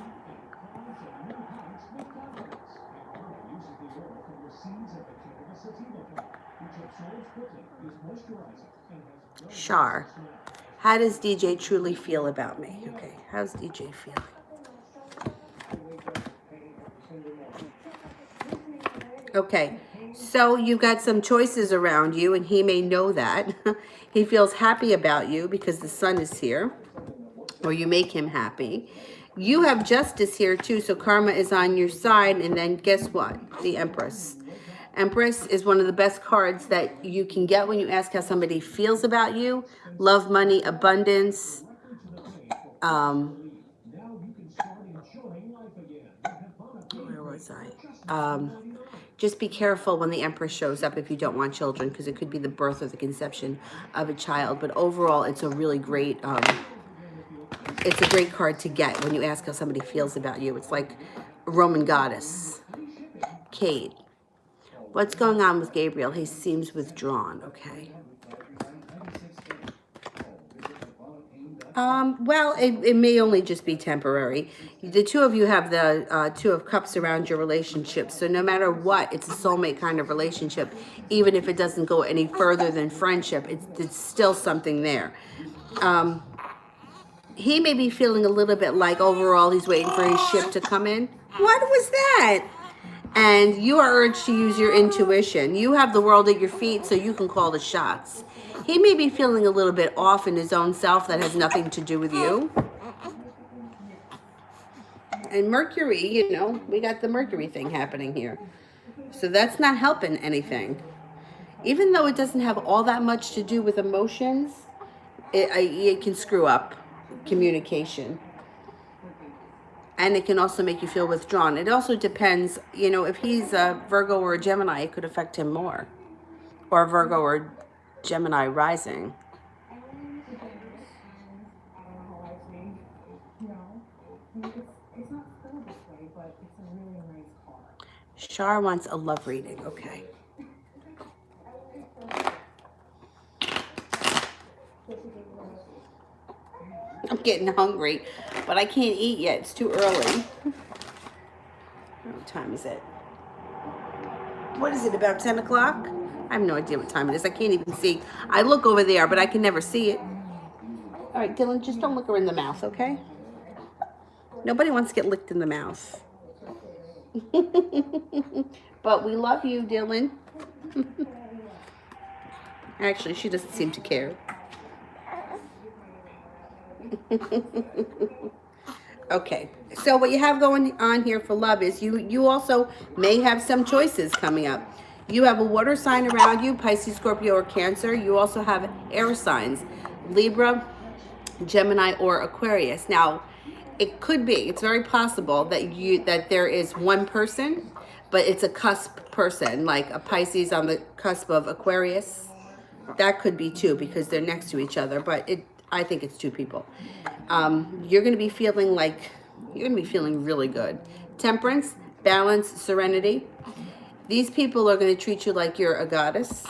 Speaker 1: Shar, how does DJ truly feel about me? Okay, how's DJ feeling? Okay, so you've got some choices around you, and he may know that. He feels happy about you because the sun is here, or you make him happy. You have justice here too, so karma is on your side. And then guess what? The Empress. Empress is one of the best cards that you can get when you ask how somebody feels about you. Love, money, abundance. Where was I? Just be careful when the Empress shows up if you don't want children, because it could be the birth or the conception of a child. But overall, it's a really great, it's a great card to get when you ask how somebody feels about you. It's like a Roman goddess. Cade. What's going on with Gabriel? He seems withdrawn. Okay. Well, it may only just be temporary. The two of you have the Two of Cups around your relationship. So no matter what, it's a soulmate kind of relationship. Even if it doesn't go any further than friendship, it's still something there. He may be feeling a little bit like overall he's waiting for his ship to come in. What was that? And you are urged to use your intuition. You have the world at your feet, so you can call the shots. He may be feeling a little bit off in his own self that has nothing to do with you. And Mercury, you know, we got the Mercury thing happening here. So that's not helping anything. Even though it doesn't have all that much to do with emotions, it can screw up communication. And it can also make you feel withdrawn. It also depends, you know, if he's a Virgo or a Gemini, it could affect him more. Or Virgo or Gemini rising. Shar wants a love reading. Okay. I'm getting hungry, but I can't eat yet. It's too early. What time is it? What is it, about 10 o'clock? I have no idea what time it is. I can't even see. I look over there, but I can never see it. All right, Dylan, just don't look her in the mouth, okay? Nobody wants to get licked in the mouth. But we love you, Dylan. Actually, she doesn't seem to care. Okay, so what you have going on here for love is you also may have some choices coming up. You have a water sign around you, Pisces, Scorpio, or Cancer. You also have air signs, Libra, Gemini, or Aquarius. Now, it could be, it's very possible that there is one person, but it's a cusp person, like a Pisces on the cusp of Aquarius. That could be two because they're next to each other, but I think it's two people. You're going to be feeling really good. Temperance, balance, serenity. These people are going to treat you like you're a goddess.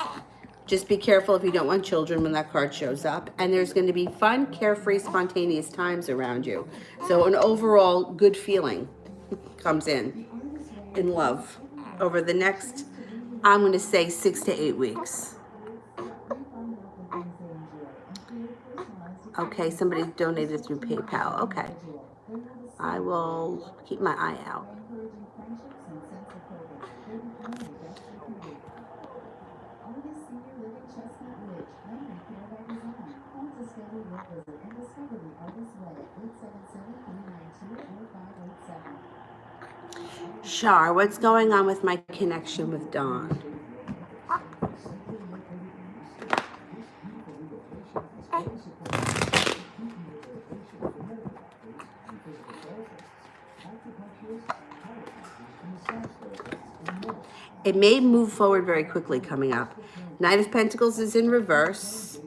Speaker 1: Just be careful if you don't want children when that card shows up. And there's going to be fun, carefree, spontaneous times around you. So an overall good feeling comes in love over the next, I'm going to say, 6 to 8 weeks. Okay, somebody donated through PayPal. Okay. I will keep my eye out. Shar, what's going on with my connection with Dawn? It may move forward very quickly coming up. Knight of Pentacles is in reverse.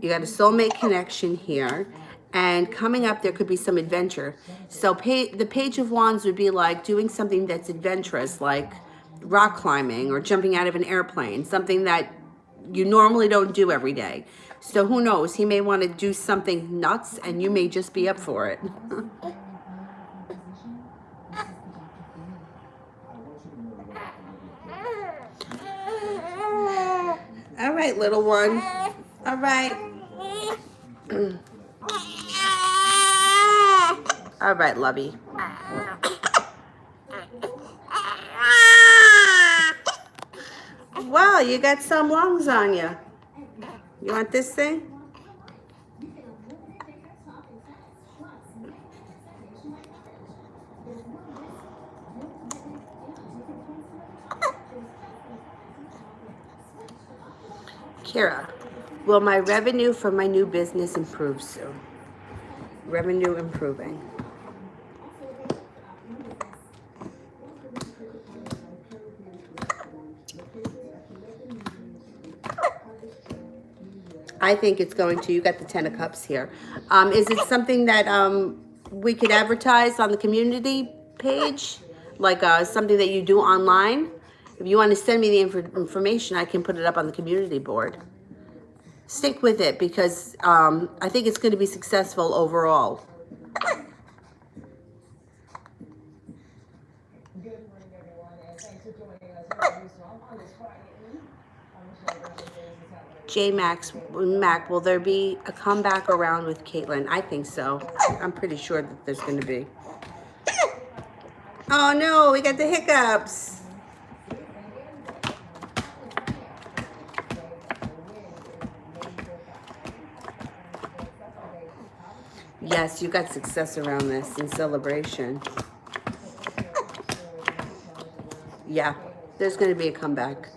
Speaker 1: You got a soulmate connection here. And coming up, there could be some adventure. So the Page of Wands would be like doing something that's adventurous, like rock climbing or jumping out of an airplane, something that you normally don't do every day. So who knows? He may want to do something nuts and you may just be up for it. All right, little one. All right. All right, lovey. Wow, you got some lungs on you. You want this thing? Kira, will my revenue from my new business improve soon? Revenue improving. I think it's going to. You got the 10 of Cups here. Is it something that we could advertise on the community page? Like something that you do online? If you want to send me the information, I can put it up on the community board. Stick with it because I think it's going to be successful overall. Mac, will there be a comeback around with Caitlin? I think so. I'm pretty sure that there's going to be. Oh no, we got the hiccups. Yes, you got success around this in celebration. Yeah, there's going to be a comeback.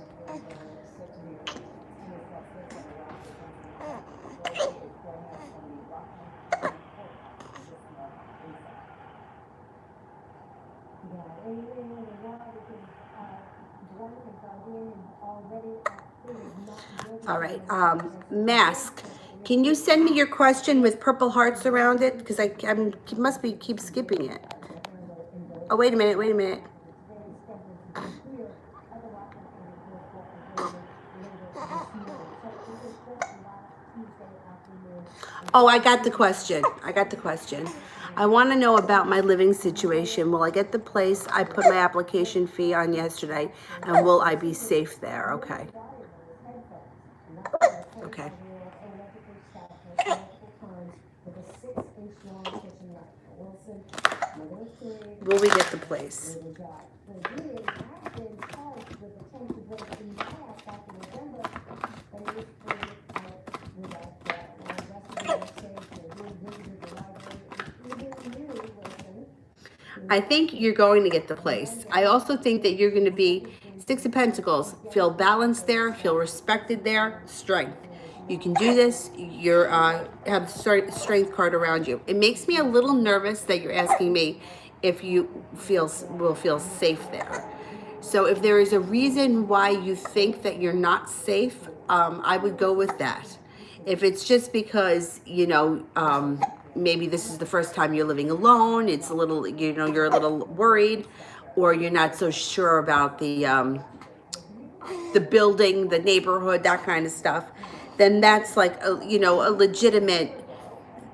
Speaker 1: All right, Mask. Can you send me your question with purple hearts around it? Because I must be keep skipping it. Oh, wait a minute. Oh, I got the question. I want to know about my living situation. Will I get the place I put my application fee on yesterday? And will I be safe there? Okay. Okay. Will we get the place? I think you're going to get the place. I also think that you're going to be Six of Pentacles. Feel balanced there, feel respected there, strength. You can do this. You're have strength card around you. It makes me a little nervous that you're asking me if you will feel safe there. So if there is a reason why you think that you're not safe, I would go with that. If it's just because, maybe this is the first time you're living alone, it's a little, you're a little worried, or you're not so sure about the building, the neighborhood, that kind of stuff, then that's like a legitimate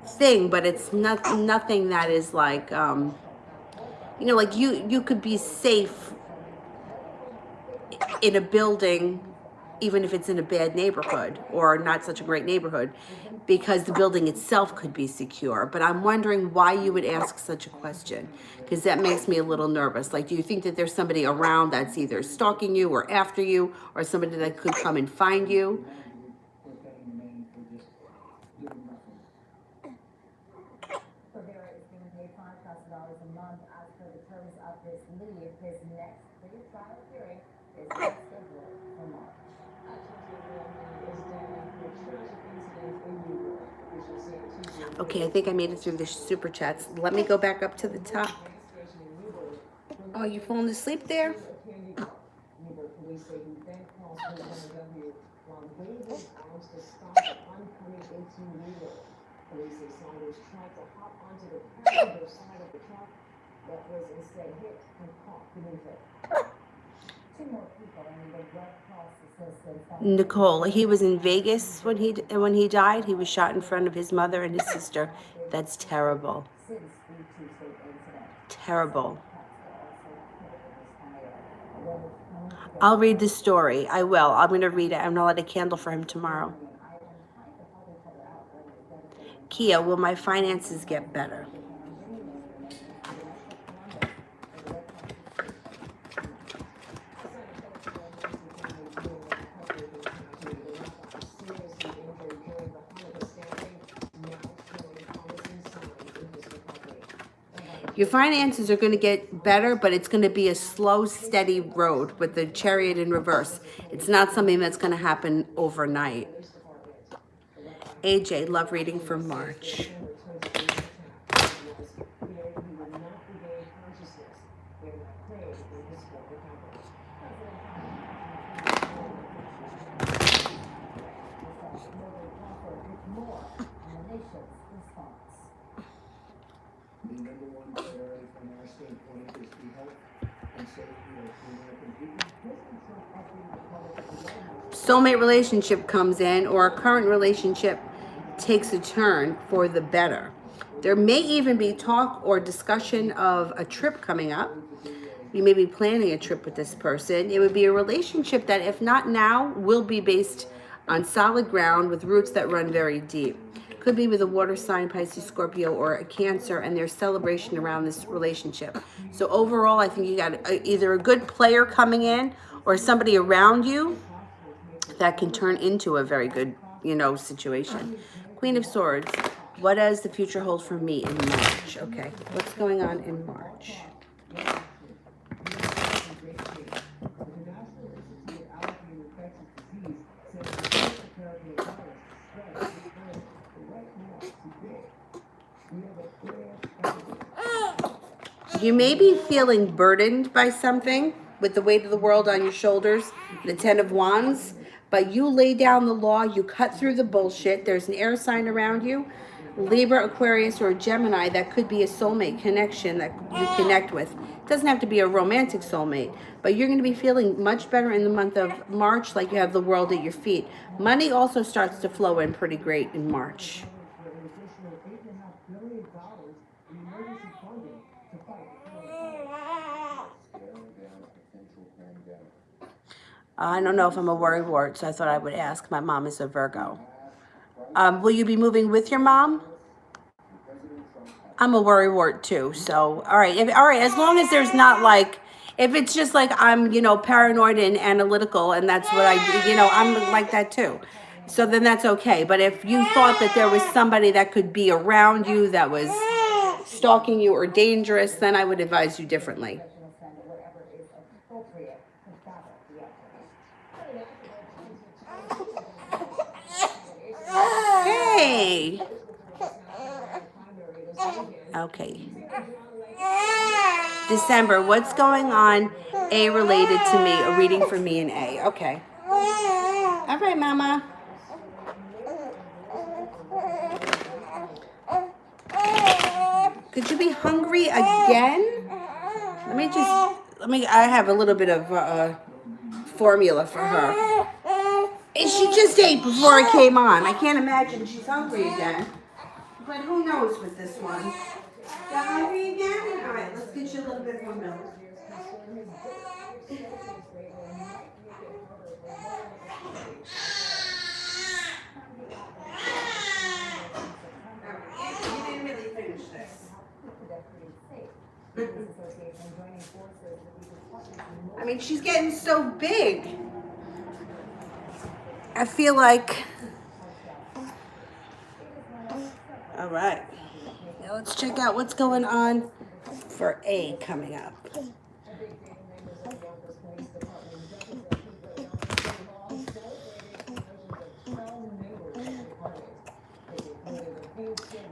Speaker 1: thing, but it's nothing that is like, like you could be safe in a building, even if it's in a bad neighborhood or not such a great neighborhood, because the building itself could be secure. But I'm wondering why you would ask such a question, because that makes me a little nervous. Like, do you think that there's somebody around that's either stalking you or after you, or somebody that could come and find you? Okay, I think I made it through the super chats. Let me go back up to the top. Oh, you falling asleep there? Nicole, he was in Vegas when he died. He was shot in front of his mother and his sister. That's terrible. Terrible. I'll read the story. I will. I'm going to read it. I'm going to light a candle for him tomorrow. Kia, will my finances get better? Your finances are going to get better, but it's going to be a slow, steady road with the Chariot in reverse. It's not something that's going to happen overnight. AJ, love reading for March. Soulmate relationship comes in, or a current relationship takes a turn for the better. There may even be talk or discussion of a trip coming up. You may be planning a trip with this person. It would be a relationship that, if not now, will be based on solid ground with roots that run very deep. Could be with a water sign, Pisces, Scorpio, or a Cancer, and there's celebration around this relationship. So overall, I think you got either a good player coming in or somebody around you that can turn into a very good, situation. Queen of Swords, what does the future hold for me in March? Okay, what's going on in March? You may be feeling burdened by something with the weight of the world on your shoulders, the 10 of Wands, but you lay down the law, you cut through the bullshit. There's an air sign around you, Libra, Aquarius, or Gemini. That could be a soulmate connection that you connect with. It doesn't have to be a romantic soulmate, but you're going to be feeling much better in the month of March, like you have the world at your feet. Money also starts to flow in pretty great in March. I don't know if I'm a worrywart, so I thought I would ask. My mom is a Virgo. Will you be moving with your mom? I'm a worrywart too. So, all right. As long as there's not like, if it's just like I'm, paranoid and analytical, and that's what I do, I'm like that too. So then that's okay. But if you thought that there was somebody that could be around you that was stalking you or dangerous, then I would advise you differently. Hey. Okay. December, what's going on? A related to me, a reading for me and A. Okay. All right, Mama. Could you be hungry again? I have a little bit of formula for her. And she just ate before I came on. I can't imagine she's hungry again. But who knows with this one? You hungry again? All right, let's get you a little bit more milk. You didn't really finish this. I mean, she's getting so big. I feel like... All right. Now let's check out what's going on for A coming up.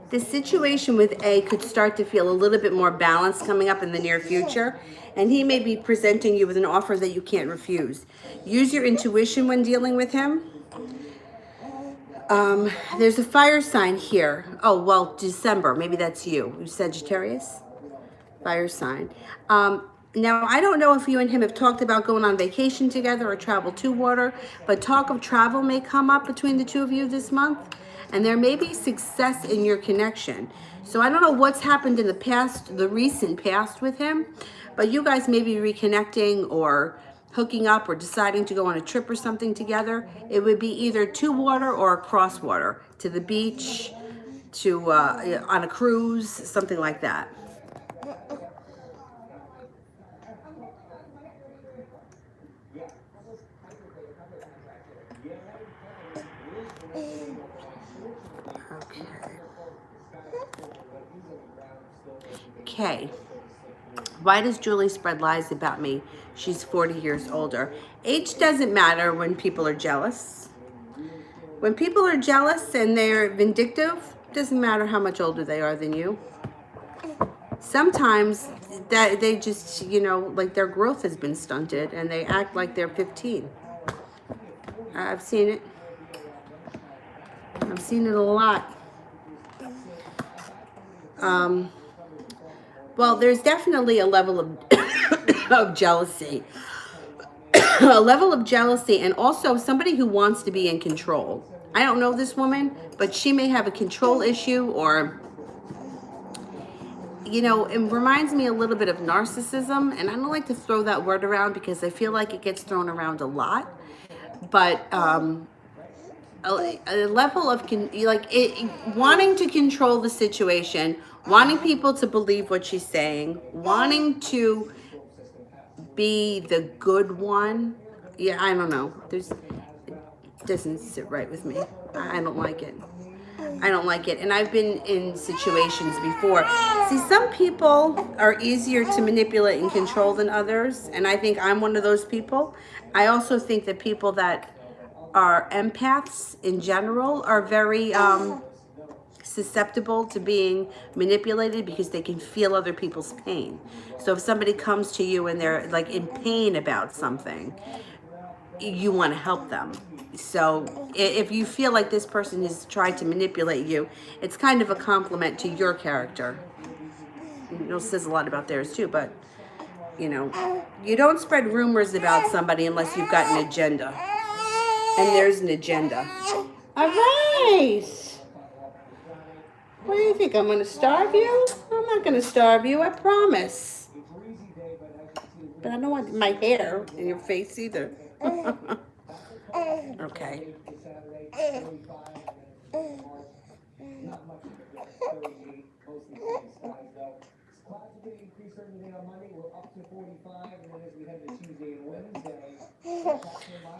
Speaker 1: The situation with A could start to feel a little bit more balanced coming up in the near future, and he may be presenting you with an offer that you can't refuse. Use your intuition when dealing with him. There's a fire sign here. Oh, well, December. Maybe that's you. You Sagittarius? Fire sign. Now, I don't know if you and him have talked about going on vacation together or travel to water, but talk of travel may come up between the two of you this month, and there may be success in your connection. So I don't know what's happened in the past, the recent past with him, but you guys may be reconnecting or hooking up or deciding to go on a trip or something together. It would be either to water or across water, to the beach, to on a cruise, something like that. Okay. Why does Julie spread lies about me? She's 40 years older. Age doesn't matter when people are jealous. When people are jealous and they're vindictive, doesn't matter how much older they are than you. Sometimes that they just, like their growth has been stunted and they act like they're 15. I've seen it. I've seen it a lot. Well, there's definitely a level of of jealousy. A level of jealousy, and also somebody who wants to be in control. I don't know this woman, but she may have a control issue, or it reminds me a little bit of narcissism, and I don't like to throw that word around because I feel like it gets thrown around a lot. But a level of wanting to control the situation, wanting people to believe what she's saying, wanting to be the good one. Yeah, I don't know. It doesn't sit right with me. I don't like it. I don't like it. And I've been in situations before. See, some people are easier to manipulate and control than others, and I think I'm one of those people. I also think that people that are empaths in general are very susceptible to being manipulated because they can feel other people's pain. So if somebody comes to you and they're like in pain about something, you want to help them. So if you feel like this person has tried to manipulate you, it's kind of a compliment to your character. It says a lot about theirs too, but you don't spread rumors about somebody unless you've got an agenda. And there's an agenda. All right. What do you think? I'm going to starve you? I'm not going to starve you, I promise. But I don't want my hair in your face either. Okay.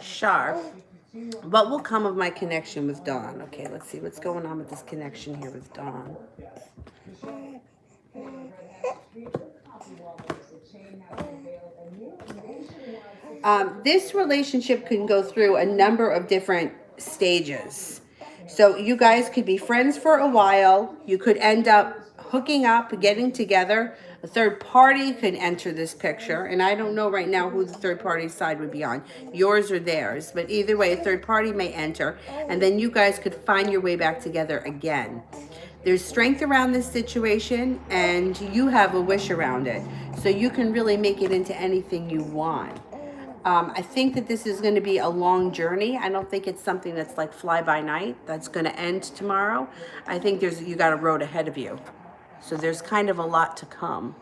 Speaker 1: Sharp. What will come of my connection with Dawn? Okay, let's see what's going on with this connection here with Dawn. This relationship can go through a number of different stages. So you guys could be friends for a while. You could end up hooking up, getting together. A third party could enter this picture. And I don't know right now who the third party side would be on, yours or theirs. But either way, a third party may enter. And then you guys could find your way back together again. There's strength around this situation, and you have a wish around it. So you can really make it into anything you want. I think that this is going to be a long journey. I don't think it's something that's like fly by night that's going to end tomorrow. I think you got a road ahead of you. So there's kind of a lot to come.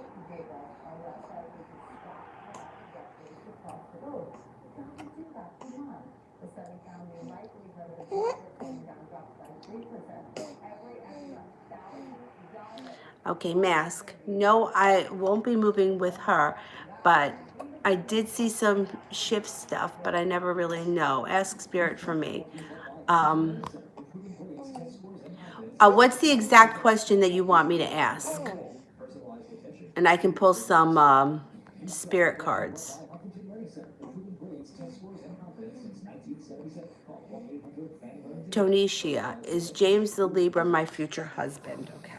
Speaker 1: Okay, mask. No, I won't be moving with her, but I did see some shift stuff, but I never really know. Ask Spirit for me. What's the exact question that you want me to ask? And I can pull some Spirit cards. Tonisha, is James the Libra my future husband? Okay.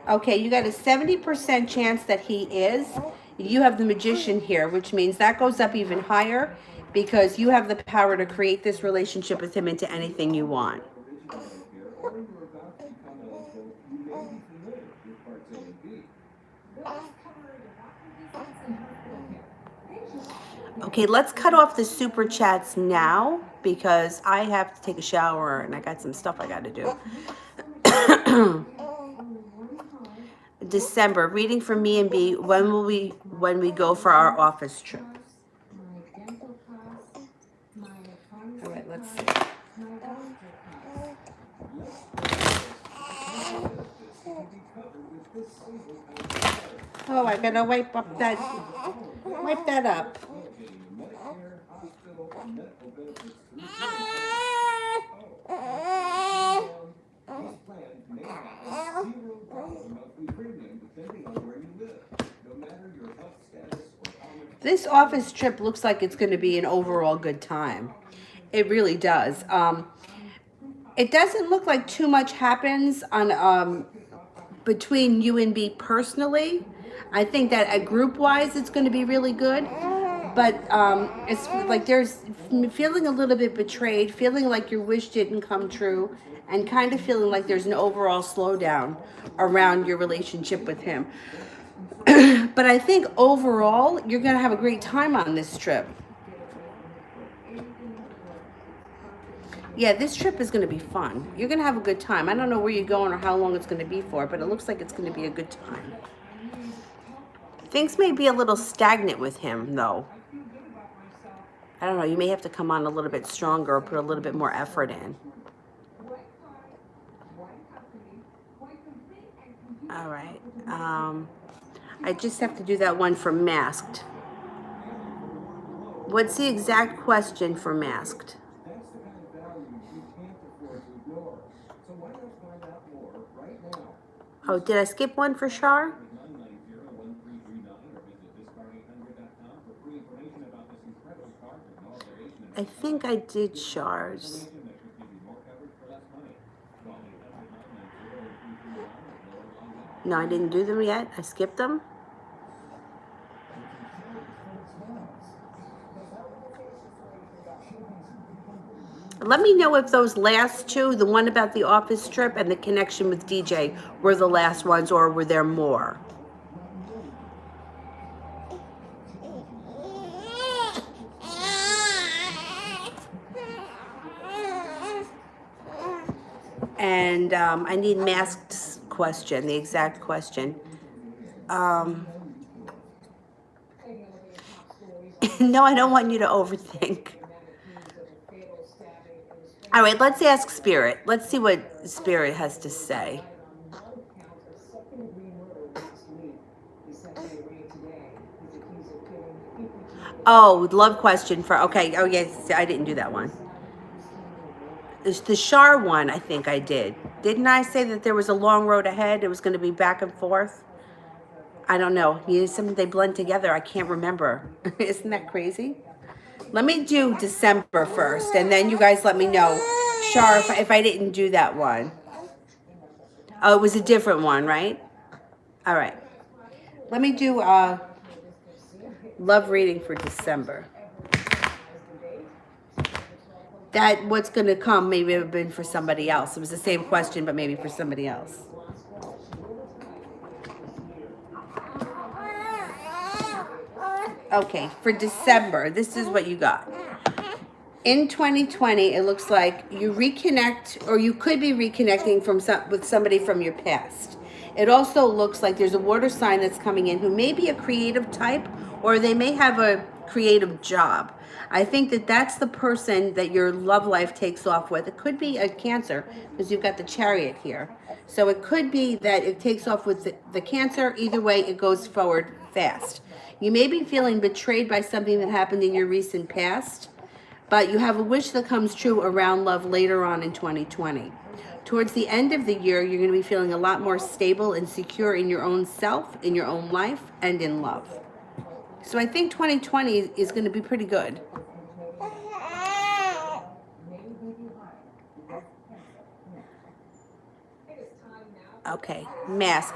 Speaker 1: Okay, you got a 70% chance that he is. You have the Magician here, which means that goes up even higher because you have the power to create this relationship with him into anything you want. Okay, let's cut off the super chats now because I have to take a shower and I got some stuff I got to do. December, reading for me and B. When we go for our office trip? All right, let's see. Oh, I gotta wipe that up. This office trip looks like it's going to be an overall good time. It really does. It doesn't look like too much happens on between you and B personally. I think that group-wise, it's going to be really good. But it's like there's feeling a little bit betrayed, feeling like your wish didn't come true, and kind of feeling like there's an overall slowdown around your relationship with him. But I think overall, you're going to have a great time on this trip. Yeah, this trip is going to be fun. You're going to have a good time. I don't know where you're going or how long it's going to be for, but it looks like it's going to be a good time. Things may be a little stagnant with him, though. I don't know. You may have to come on a little bit stronger or put a little bit more effort in. All right. I just have to do that one for Masked. What's the exact question for Masked? Oh, did I skip one for Shar? I think I did Shar's. No, I didn't do them yet. I skipped them. Let me know if those last two, the one about the office trip and the connection with DJ, were the last ones or were there more? And I need masked question, the exact question. Um, no, I don't want you to overthink. All right, let's ask Spirit. Let's see what Spirit has to say. Oh, love question for, okay. Oh, yes, I didn't do that one. The Shar one, I think I did. Didn't I say that there was a long road ahead? It was going to be back and forth? I don't know. Something they blend together. I can't remember. Isn't that crazy? Let me do December first, and then you guys let me know, Shar, if I didn't do that one. Oh, it was a different one, right? All right. Let me do love reading for December. That what's going to come maybe have been for somebody else. It was the same question, but maybe for somebody else. Okay, for December, this is what you got. In 2020, it looks like you reconnect, or you could be reconnecting with somebody from your past. It also looks like there's a water sign that's coming in who may be a creative type, or they may have a creative job. I think that that's the person that your love life takes off with. It could be a Cancer, because you've got the Chariot here. So it could be that it takes off with the Cancer. Either way, it goes forward fast. You may be feeling betrayed by something that happened in your recent past, but you have a wish that comes true around love later on in 2020. Towards the end of the year, you're going to be feeling a lot more stable and secure in your own self, in your own life, and in love. So I think 2020 is going to be pretty good. Okay, mask.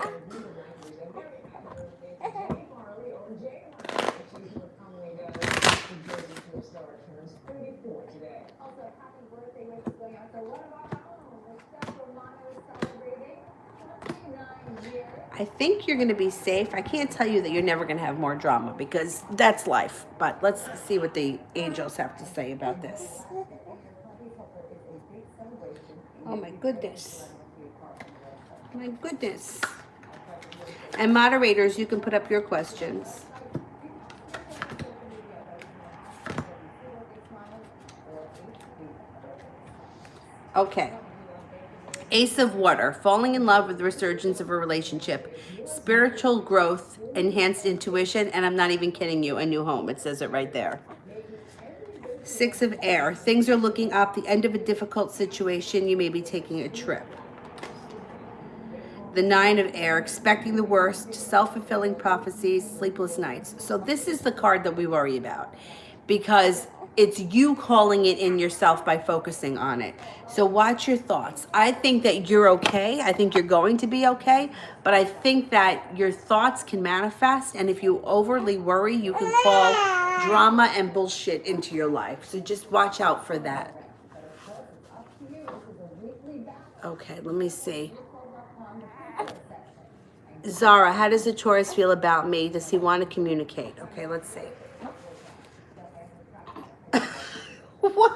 Speaker 1: I think you're going to be safe. I can't tell you that you're never going to have more drama because that's life. But let's see what the angels have to say about this. Oh my goodness. My goodness. And moderators, you can put up your questions. Okay. Ace of Water, falling in love with the resurgence of a relationship, spiritual growth, enhanced intuition, and I'm not even kidding you, a new home. It says it right there. Six of Air, things are looking up, the end of a difficult situation, you may be taking a trip. The Nine of Air, expecting the worst, self-fulfilling prophecies, sleepless nights. So this is the card that we worry about because it's you calling it in yourself by focusing on it. So watch your thoughts. I think that you're okay. I think you're going to be okay. But I think that your thoughts can manifest. And if you overly worry, you can call drama and bullshit into your life. So just watch out for that. Okay, let me see. Zara, how does the Taurus feel about me? Does he want to communicate? Okay, let's see. What?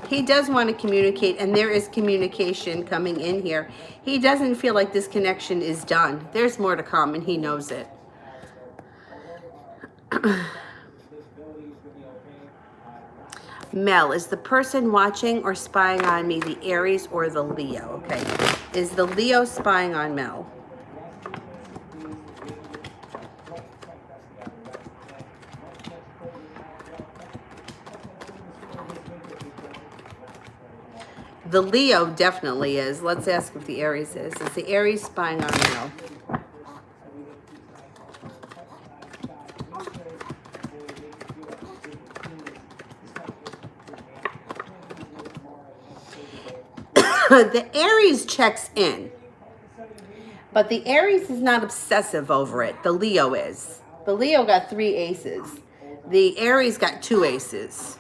Speaker 1: He does want to communicate, and there is communication coming in here. He doesn't feel like this connection is done. There's more to come, and he knows it. Mel, is the person watching or spying on me the Aries or the Leo? Okay. Is the Leo spying on Mel? The Leo definitely is. Let's ask if the Aries is. Is the Aries spying on Mel? The Aries checks in, but the Aries is not obsessive over it. The Leo is. The Leo got 3 aces. The Aries got 2 aces.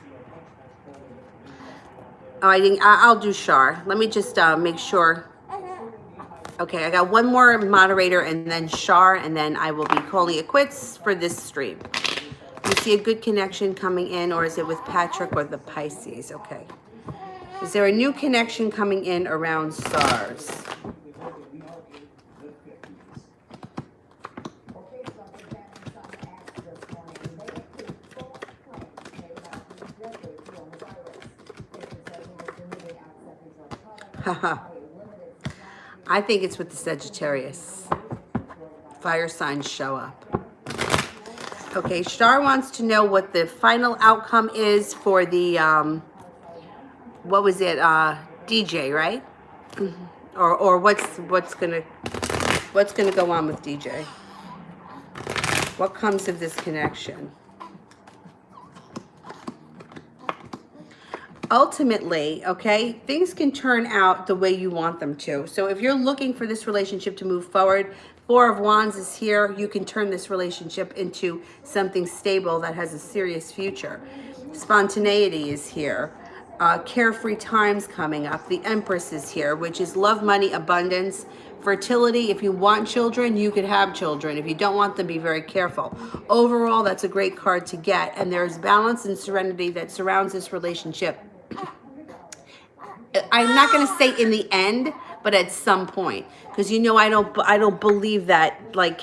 Speaker 1: Oh, I'll do Shar. Let me just make sure. Okay, I got one more moderator and then Shar, and then I will be calling it quits for this stream. You see a good connection coming in, or is it with Patrick or the Pisces? Okay. Is there a new connection coming in around stars? Haha. I think it's with the Sagittarius. Fire signs show up. Okay, Star wants to know what the final outcome is for the, what was it, DJ, right? Or what's gonna go on with DJ? What comes of this connection? Ultimately, okay, things can turn out the way you want them to. So if you're looking for this relationship to move forward, Four of Wands is here. You can turn this relationship into something stable that has a serious future. Spontaneity is here. Carefree times coming up. The Empress is here, which is love, money, abundance, fertility. If you want children, you could have children. If you don't want them, be very careful. Overall, that's a great card to get. And there's balance and serenity that surrounds this relationship. I'm not going to say in the end, but at some point, because I don't believe that, like,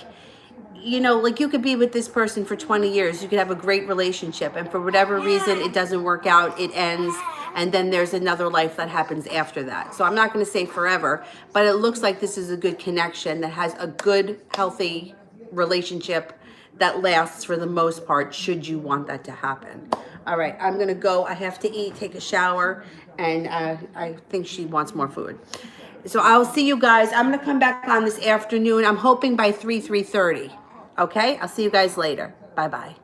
Speaker 1: like you could be with this person for 20 years, you could have a great relationship, and for whatever reason it doesn't work out, it ends, and then there's another life that happens after that. So I'm not going to say forever, but it looks like this is a good connection that has a good, healthy relationship that lasts for the most part, should you want that to happen. All right, I'm going to go. I have to eat, take a shower, and I think she wants more food. So I'll see you guys. I'm going to come back on this afternoon. I'm hoping by 3:30. Okay? I'll see you guys later. Bye-bye.